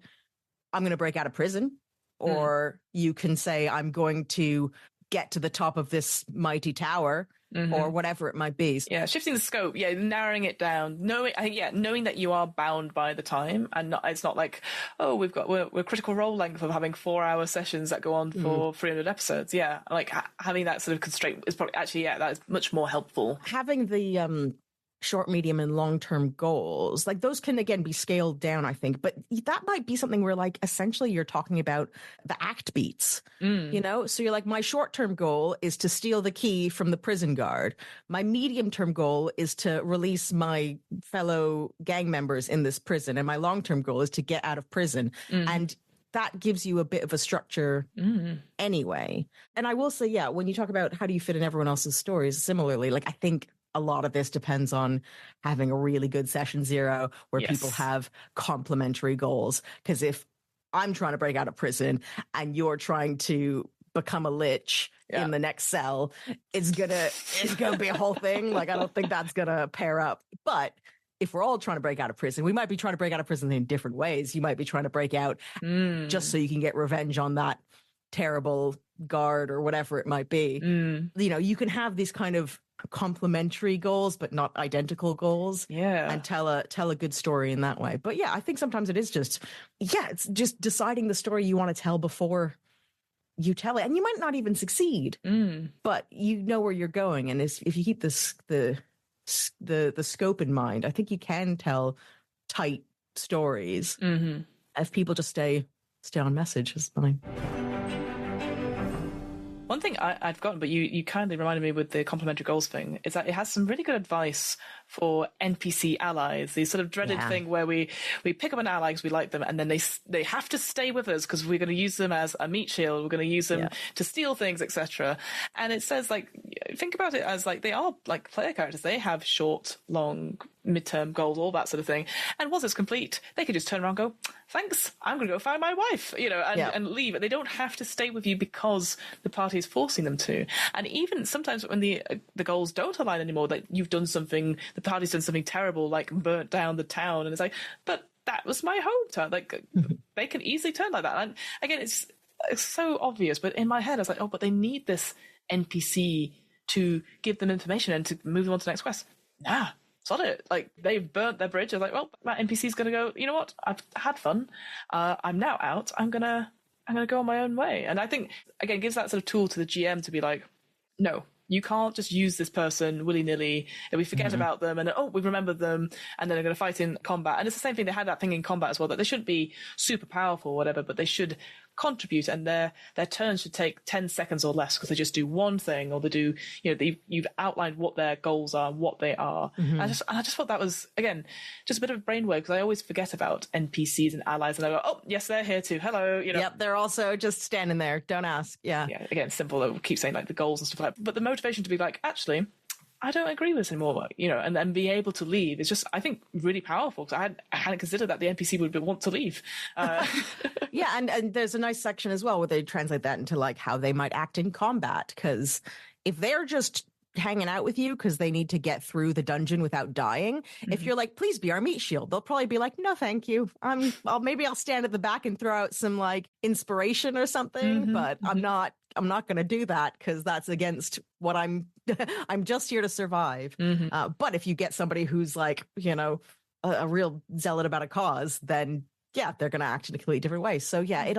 I'm going to break out of prison. Or you can say, I'm going to get to the top of this mighty tower, or whatever it might be.
Yeah, shifting the scope, narrowing it down, knowing that you are bound by the time, and it's not like, oh, we're critical role length of having 4-hour sessions that go on for 300 episodes. Yeah, like having that sort of constraint is probably that is much more helpful.
Having the short, medium, and long-term goals, like those can again be scaled down, I think, but that might be something where like essentially you're talking about the act beats, you know? So you're like, my short-term goal is to steal the key from the prison guard. My medium-term goal is to release my fellow gang members in this prison. And my long-term goal is to get out of prison. And that gives you a bit of a structure anyway. And I will say, when you talk about how do you fit in everyone else's stories, similarly, like I think a lot of this depends on having a really good session 0 where people have complementary goals. Because if I'm trying to break out of prison and you're trying to become a lich in the next cell, it's gonna be a whole thing. Like I don't think that's gonna pair up. But if we're all trying to break out of prison, we might be trying to break out of prison in different ways. You might be trying to break out just so you can get revenge on that terrible guard or whatever it might be. You know, you can have these kind of complementary goals but not identical goals, and tell a good story in that way. But I think sometimes it is just it's just deciding the story you want to tell before you tell it, and you might not even succeed, but you know where you're going, and if you keep the scope in mind, I think you can tell tight stories if people just stay on message. Is fine.
One thing I'd forgotten, but you kindly reminded me with the complementary goals thing, is that it has some really good advice for NPC allies. The sort of dreaded thing where we pick up an ally because we like them, and then they have to stay with us because we're going to use them as a meat shield. We're going to use them to steal things, etc. And it says, like, think about it as like they are like player characters. They have short, long, midterm goals, all that sort of thing. And once it's complete, they can just turn around and go, thanks, I'm going to go find my wife, and leave. They don't have to stay with you because the party is forcing them to. And even sometimes when the goals don't align anymore, like you've done something, the party's done something terrible, like burnt down the town, and it's like, but that was my hometown. Like they can easily turn like that. And again, it's so obvious, but in my head, I was like, oh, but they need this NPC to give them information and to move them on to the next quest. Nah. Sod it. Like, they've burnt their bridge. I was like, well, that NPC's going to go, you know what? I've had fun. I'm now out. I'm going to go on my own way. And I think, again, it gives that sort of tool to the GM to be like, no, You can't just use this person willy-nilly and we forget about them and we remember them and then they're going to fight in combat. And it's the same thing. They had that thing in combat as well, that they shouldn't be super powerful or whatever, but they should contribute, and their turn should take 10 seconds or less because they just do one thing, or they do, you've outlined what their goals are, what they are. I just thought that was, again, just a bit of a brainwave, because I always forget about NPCs and allies and I go, oh yes, they're here too, hello,
Yep, they're also just standing there, don't ask. Yeah,
again, simple. I keep saying like the goals and stuff like that, but the motivation to be like, actually, I don't agree with this anymore, and then be able to leave is just, I think, really powerful, because I hadn't considered that the NPC would want to leave.
Yeah, and there's a nice section as well where they translate that into like how they might act in combat, because if they're just hanging out with you because they need to get through the dungeon without dying, if you're like, please be our meat shield, they'll probably be like, no thank you, maybe I'll stand at the back and throw out some like inspiration or something, but I'm not going to do that because that's against what I'm just here to survive. But if you get somebody who's like, a real zealot about a cause, then yeah, they're going to act in a completely different way. So yeah,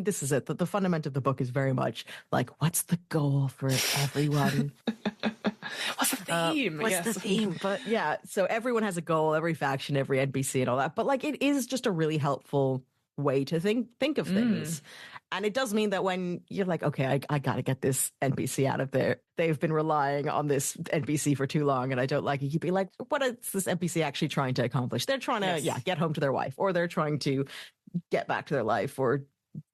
this is it. The fundament of the book is very much like, what's the goal for everyone?
What's the theme?
What's the theme? But yeah, so everyone has a goal, every faction, every NPC and all that. But like, it is just a really helpful way to think of things. And it does mean that when you're like, okay, I got to get this NPC out of there. They've been relying on this NPC for too long and I don't like it. You'd be like, what is this NPC actually trying to accomplish? They're trying to, get home to their wife, or they're trying to get back to their life or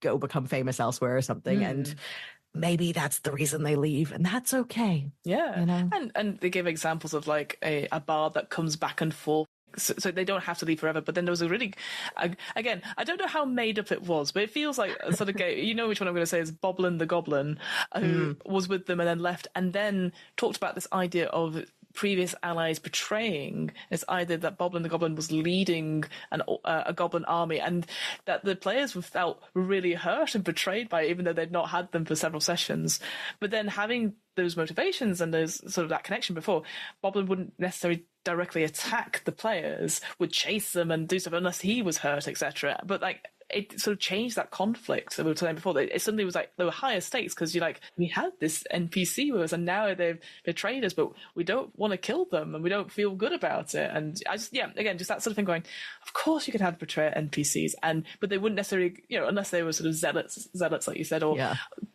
go become famous elsewhere or something. And maybe that's the reason they leave, and that's okay.
Yeah. And they give examples of like a bard that comes back and forth. So they don't have to leave forever. But then there was a really, again, I don't know how made up it was, but it feels like a sort of game. You know which one I'm going to say is Boblin the Goblin, who was with them and then left, and then talked about this idea of previous allies betraying. It's either that Boblin the Goblin was leading a goblin army, and that the players felt really hurt and betrayed by it, even though they'd not had them for several sessions. But then having those motivations and those sort of that connection before, Boblin wouldn't necessarily directly attack the players, would chase them and do stuff unless he was hurt, etc. But like, it sort of changed that conflict that we were talking before. It suddenly was like there were higher stakes because you're like, we had this NPC with us and now they've betrayed us, but we don't want to kill them and we don't feel good about it. And I just, again, just that sort of thing going, of course you could have betrayed NPCs, but they wouldn't necessarily, unless they were sort of zealots like you said, or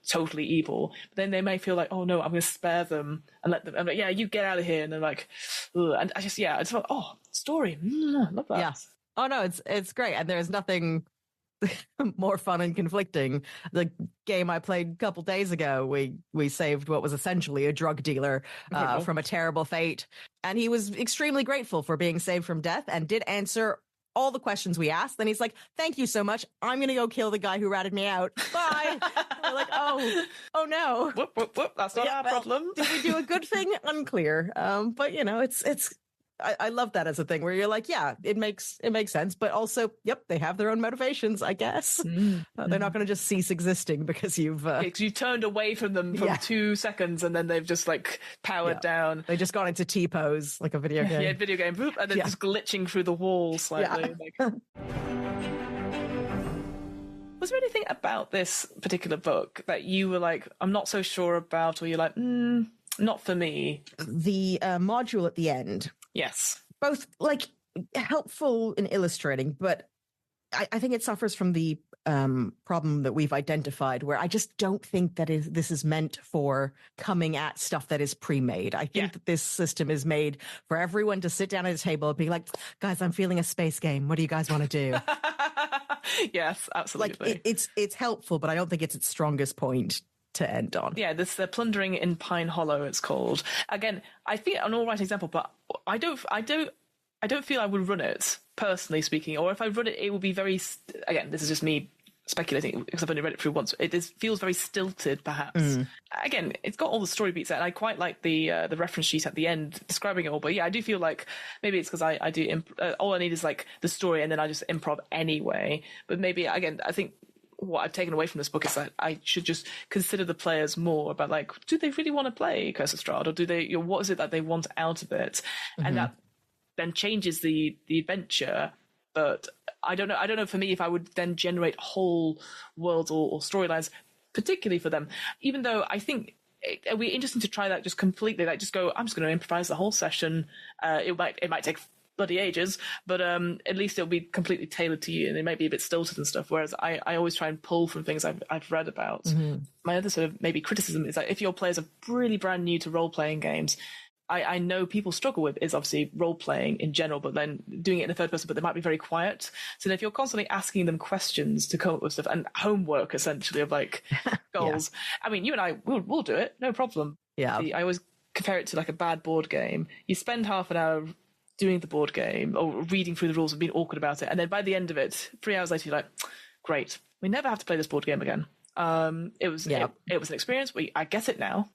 totally evil. But then they may feel like, oh no, I'm going to spare them and let them, I'm like, yeah, you get out of here. And they're like, ugh. And I just thought, oh, story, I love that.
Yeah. Oh no, it's great. And there's nothing more fun and conflicting. The game I played a couple days ago, we saved what was essentially a drug dealer from a terrible fate, and he was extremely grateful for being saved from death and did answer all the questions we asked. Then he's like, thank you so much, I'm gonna go kill the guy who ratted me out, bye. We're like, oh no,
whoop, that's not our problem.
Did we do a good thing? Unclear. But it's I love that as a thing where you're like, yeah, it makes sense, but also, yep, they have their own motivations, I guess. They're not going to just cease existing because you've
you turned away from them for 2 seconds and then they've just like powered down.
They just got into T-pose like a video game.
Yeah, video game, and then just glitching through the wall slightly.
Yeah.
Was there anything about this particular book that you were like, I'm not so sure about, or you're like, not for me?
The module at the end.
Yes.
Both like helpful in illustrating, but I think it suffers from the problem that we've identified, where I just don't think that this is meant for coming at stuff that is pre-made. I think that this system is made for everyone to sit down at a table and be like, guys, I'm feeling a space game. What do you guys want to do?
Yes, absolutely.
Like it's helpful, but I don't think it's its strongest point to end on.
Yeah, this the Plundering in Pine Hollow, it's called. Again, I think an all right example, but I don't feel I would run it, personally speaking, or if I run it, it would be very, again, this is just me speculating because I've only read it through once. It feels very stilted, perhaps. Again, it's got all the story beats there, and I quite like the reference sheet at the end describing it all. But yeah, I do feel like maybe it's because I do all I need is like the story, and then I just improv anyway. But maybe again, I think what I've taken away from this book is that I should just consider the players more about like, do they really want to play Curse of Strahd, or do they? What is it that they want out of it, and that then changes the adventure. But I don't know for me if I would then generate whole worlds or storylines particularly for them, even though I think it'll be interesting to try that just completely. Like, just go, I'm just going to improvise the whole session. It might take bloody ages, but at least it'll be completely tailored to you, and it might be a bit stilted and stuff. Whereas I always try and pull from things I've read about. My other sort of maybe criticism is that if your players are really brand new to role-playing games, I know people struggle with is obviously role-playing in general, but then doing it in the third person, but they might be very quiet. So if you're constantly asking them questions to come up with stuff and homework, essentially, of like goals, I mean, you and I, we'll do it, no problem.
Yeah.
I always compare it to like a bad board game. You spend half an hour doing the board game or reading through the rules and being awkward about it, and then by the end of it, 3 hours later, you're like, great, we never have to play this board game again. It was an experience. I get it now.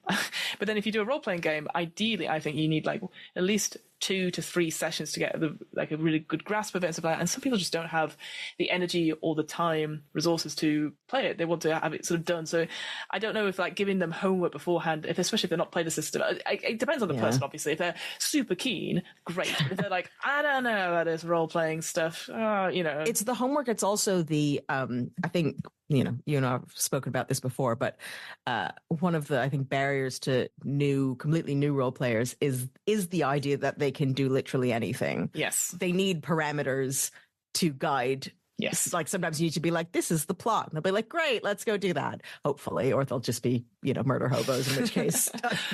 But then if you do a role-playing game, ideally I think you need like at least 2 to 3 sessions to get a really good grasp of it and stuff like that. And some people just don't have the energy or the time, resources to play it. They want to have it sort of done. So I don't know if like giving them homework beforehand, especially if they're not played the system, it depends on the person, obviously. If they're super keen, great. But if they're like, I don't know about this role-playing stuff,
it's the homework. It's also the I think, you and I have spoken about this before, but one of the, I think, barriers to completely new role players is the idea that they can do literally anything.
Yes.
They need parameters to guide.
Yes.
Like sometimes you need to be like, this is the plot. And they'll be like, great, let's go do that. Hopefully. Or they'll just be, murder hobos, in which case,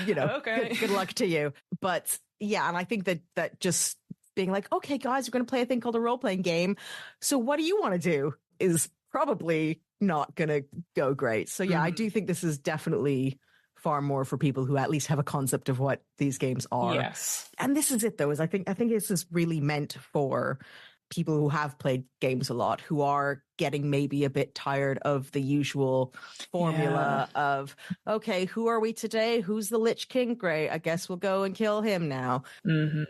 okay.
Good luck to you. But yeah, and I think that just being like, okay, guys, we're going to play a thing called a role-playing game. So what do you want to do is probably not going to go great. So yeah, I do think this is definitely far more for people who at least have a concept of what these games are.
Yes.
And this is it though, I think this is really meant for people who have played games a lot, who are getting maybe a bit tired of the usual formula of, okay, who are we today? Who's the Lich King? Great. I guess we'll go and kill him now.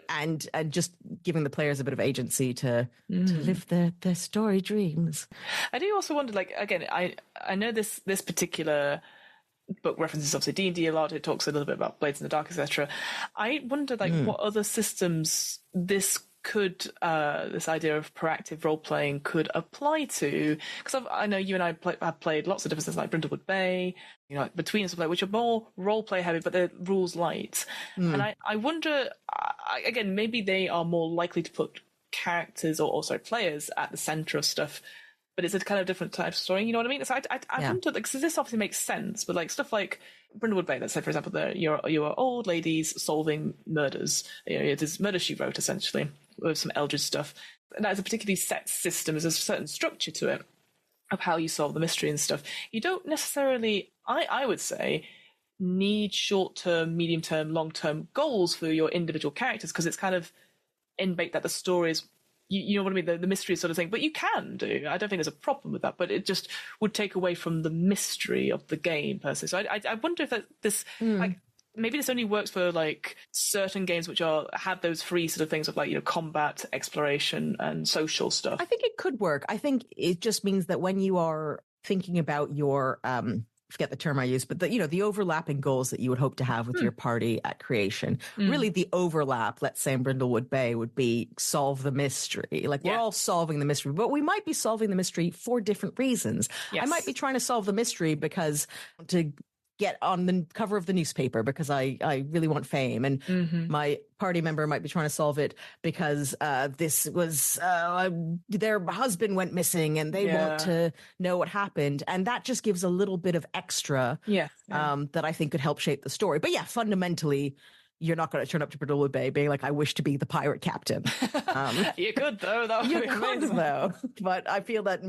And just giving the players a bit of agency to live their story dreams.
I do also wonder, like, again, I know this particular book references obviously D&D a lot. It talks a little bit about Blades in the Dark, etc. I wonder, like, what other systems this idea of proactive role playing could apply to, because I know you and I have played lots of different systems like Brindlewood Bay, like Between and stuff like, which are more role play heavy, but they're rules light. And I wonder, again, maybe they are more likely to put characters or also players at the center of stuff, but it's a kind of different type of story. You know what I mean? So I wonder, like, because this obviously makes sense, but like stuff like Brindlewood Bay, let's say, for example, you are old ladies solving murders. It is Murder, She Wrote, essentially, with some Eldritch stuff. And that is a particularly set system. There's a certain structure to it of how you solve the mystery and stuff. You don't necessarily, I would say, need short-term, medium-term, long-term goals for your individual characters, because it's kind of in-baked that the story is, you know what I mean, the mystery sort of thing. But you can do. I don't think there's a problem with that, but it just would take away from the mystery of the game per se. So I wonder if this, like, maybe this only works for like certain games which have those free sort of things of like, combat, exploration, and social stuff.
I think it could work. I think it just means that when you are thinking about your forget the term I use, but the overlapping goals that you would hope to have with your party at creation. Really, the overlap, let's say in Brindlewood Bay, would be solve the mystery. Like, we're all solving the mystery, but we might be solving the mystery for different reasons. Yes. I might be trying to solve the mystery because to get on the cover of the newspaper because I really want fame, and my party member might be trying to solve it because this was their husband went missing and they want to know what happened, and that just gives a little bit of extra that I think could help shape the story. But yeah, fundamentally, you're not going to turn up to Brindlewood Bay being like, I wish to be the pirate captain.
You could, though. That would be amazing.
Though. But I feel that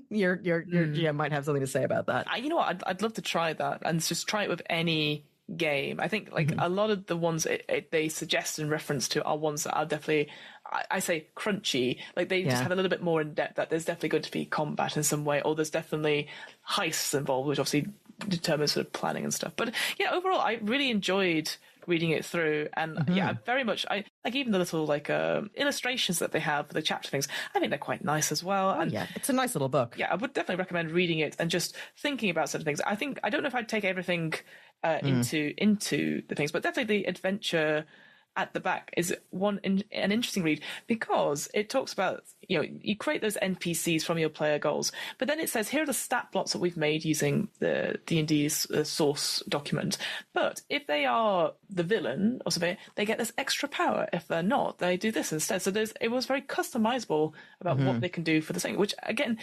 your GM might have something to say about that.
You know what? I'd love to try that and just try it with any game. I think like a lot of the ones they suggest and reference to are ones that are definitely, I say, crunchy. Like they just have a little bit more in depth, that there's definitely going to be combat in some way, or there's definitely heists involved, which obviously determines sort of planning and stuff. But yeah, overall, I really enjoyed reading it through, and very much I like even the little like illustrations that they have for the chapter things. I think they're quite nice as well. And
it's a nice little book.
I would definitely recommend reading it and just thinking about certain things. I don't know if I'd take everything into the things, but definitely the adventure at the back is an interesting read because it talks about, you create those NPCs from your player goals, but then it says, here are the stat blocks that we've made using the D&D's source document. But if they are the villain or something, they get this extra power. If they're not, they do this instead. So it was very customizable about what they can do for the thing, which again,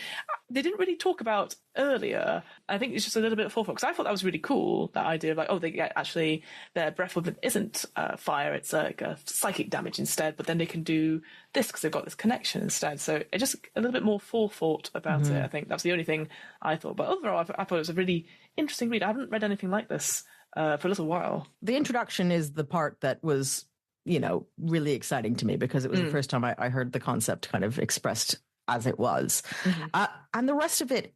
they didn't really talk about earlier. I think it's just a little bit of forethought, because I thought that was really cool, that idea of like, they get actually their breath weapon isn't fire, it's like a psychic damage instead, but then they can do this because they've got this connection instead. So it just a little bit more forethought about it. I think that's the only thing I thought. But overall, I thought it was a really interesting read. I haven't read anything like this for a little while.
The introduction is the part that was, really exciting to me, because it was the first time I heard the concept kind of expressed as it was. And the rest of it,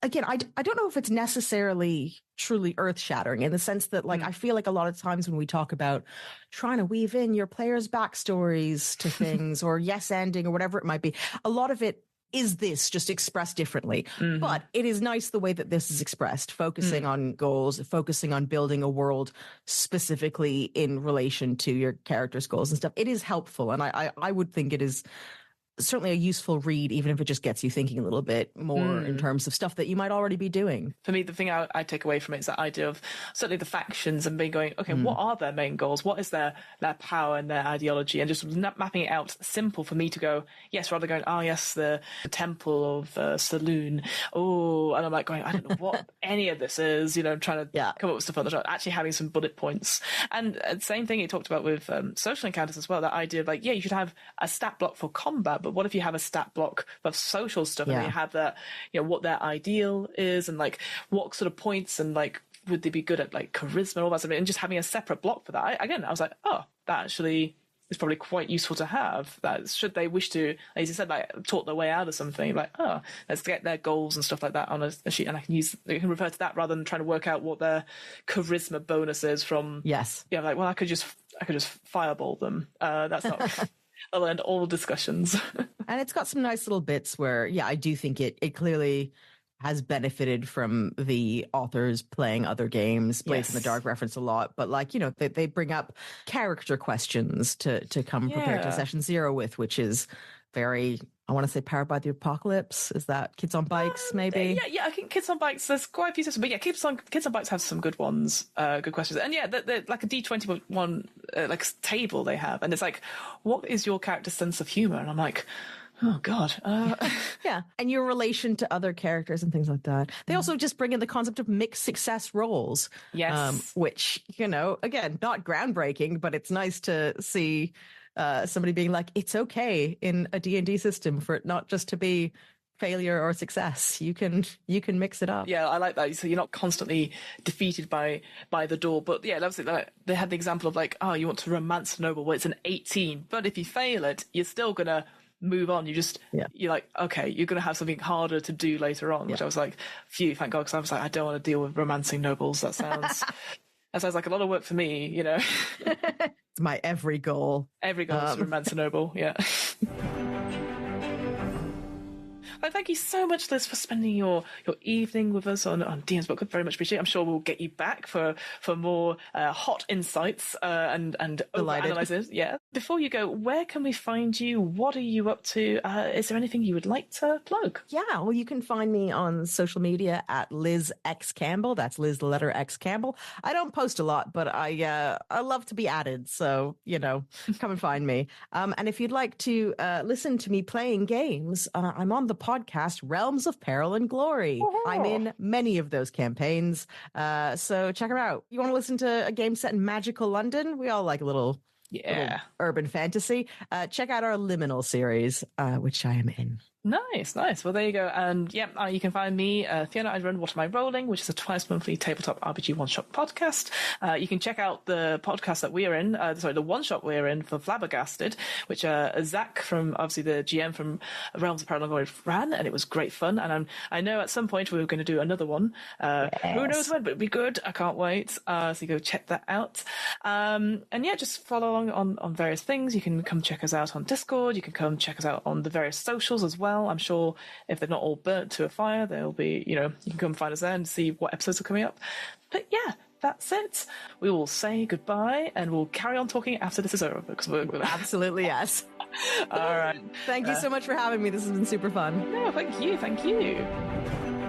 again, I don't know if it's necessarily truly earth-shattering, in the sense that, like, I feel like a lot of times when we talk about trying to weave in your players' backstories to things, or yes-ending, or whatever it might be, a lot of it is this just expressed differently. But it is nice the way that this is expressed, focusing on goals, focusing on building a world specifically in relation to your character's goals and stuff. It is helpful, and I would think it is certainly a useful read, even if it just gets you thinking a little bit more in terms of stuff that you might already be doing.
For me, the thing I take away from it is that idea of certainly the factions and being going, okay, what are their main goals? What is their power and their ideology? And just mapping it out simple for me to go, yes, rather than going, yes, the temple of Saloon. Oh, and I'm like going, I don't know what any of this is, trying to come up with stuff on the shot, actually having some bullet points. And same thing he talked about with social encounters as well, that idea of like, you should have a stat block for combat, but what if you have a stat block of social stuff and you have that, what their ideal is, and like what sort of points, and like would they be good at like charisma and all that stuff, and just having a separate block for that. I was like, that actually is probably quite useful to have. That should they wish to, as you said, like talk their way out of something, like let's get their goals and stuff like that on a sheet, and I can refer to that rather than trying to work out what their charisma bonus is from. Like, well, I could just fireball them. That's not. I'll end all discussions.
And it's got some nice little bits where, I do think it clearly has benefited from the authors playing other games. Blades in the Dark reference a lot, but like, they bring up character questions to come prepared to session 0 with, which is very, I want to say, Powered by the Apocalypse. Is that Kids on Bikes, maybe?
Yeah, I think Kids on Bikes, there's quite a few systems, but Kids on Bikes have some good ones, good questions. And they're like a D21 like table they have, and it's like, what is your character's sense of humor? And I'm like, oh God.
And your relation to other characters and things like that. They also just bring in the concept of mixed success roles.
Yes.
Which, again, not groundbreaking, but it's nice to see somebody being like, it's okay in a D&D system for it not just to be failure or success. You can mix it up.
Yeah, I like that. So you're not constantly defeated by the door. But yeah, that's it. Like, they had the example of like, you want to romance a noble. Well, it's an 18, but if you fail it, you're still gonna move on. You're like, okay, you're gonna have something harder to do later on. Which I was like, phew, thank God, because I was like, I don't want to deal with romancing nobles. That sounds like a lot of work for me.
It's my every goal.
Every goal is to romance a noble. Yeah. Well, thank you so much, Liz, for spending your evening with us on DM's Book Club. Very much appreciate it. I'm sure we'll get you back for more hot insights and analysis. Yeah. Before you go, where can we find you? What are you up to? Is there anything you would like to plug?
Yeah, well, you can find me on social media at Liz X Campbell. That's Liz, the letter X Campbell. I don't post a lot, but I love to be added. So, come and find me. And if you'd like to listen to me playing games, I'm on the podcast Realms of Peril and Glory. Oh. I'm in many of those campaigns, so check them out. You want to listen to a game set in magical London? We all like a little urban fantasy. Check out our Liminal series, which I am in.
Nice. Well, there you go. And you can find me, Fiona. I run What Am I Rolling, which is a twice monthly tabletop RPG one-shot podcast. You can check out the podcast that we are in, the one-shot we're in for Flabbergasted, which Zach, from obviously the GM from Realms of Peril and Glory, ran, and it was great fun. And I know at some point we were going to do another one. Who knows when, but it'll be good. I can't wait. So you go check that out. And just follow along on various things. You can come check us out on Discord. You can come check us out on the various socials as well. I'm sure if they're not all burnt to a fire, they'll be, you can come find us there and see what episodes are coming up. But that's it. We will say goodbye and we'll carry on talking after this is over. Because we're
Absolutely, yes.
All right.
Thank you so much for having me. This has been super fun.
No, thank you. Thank you.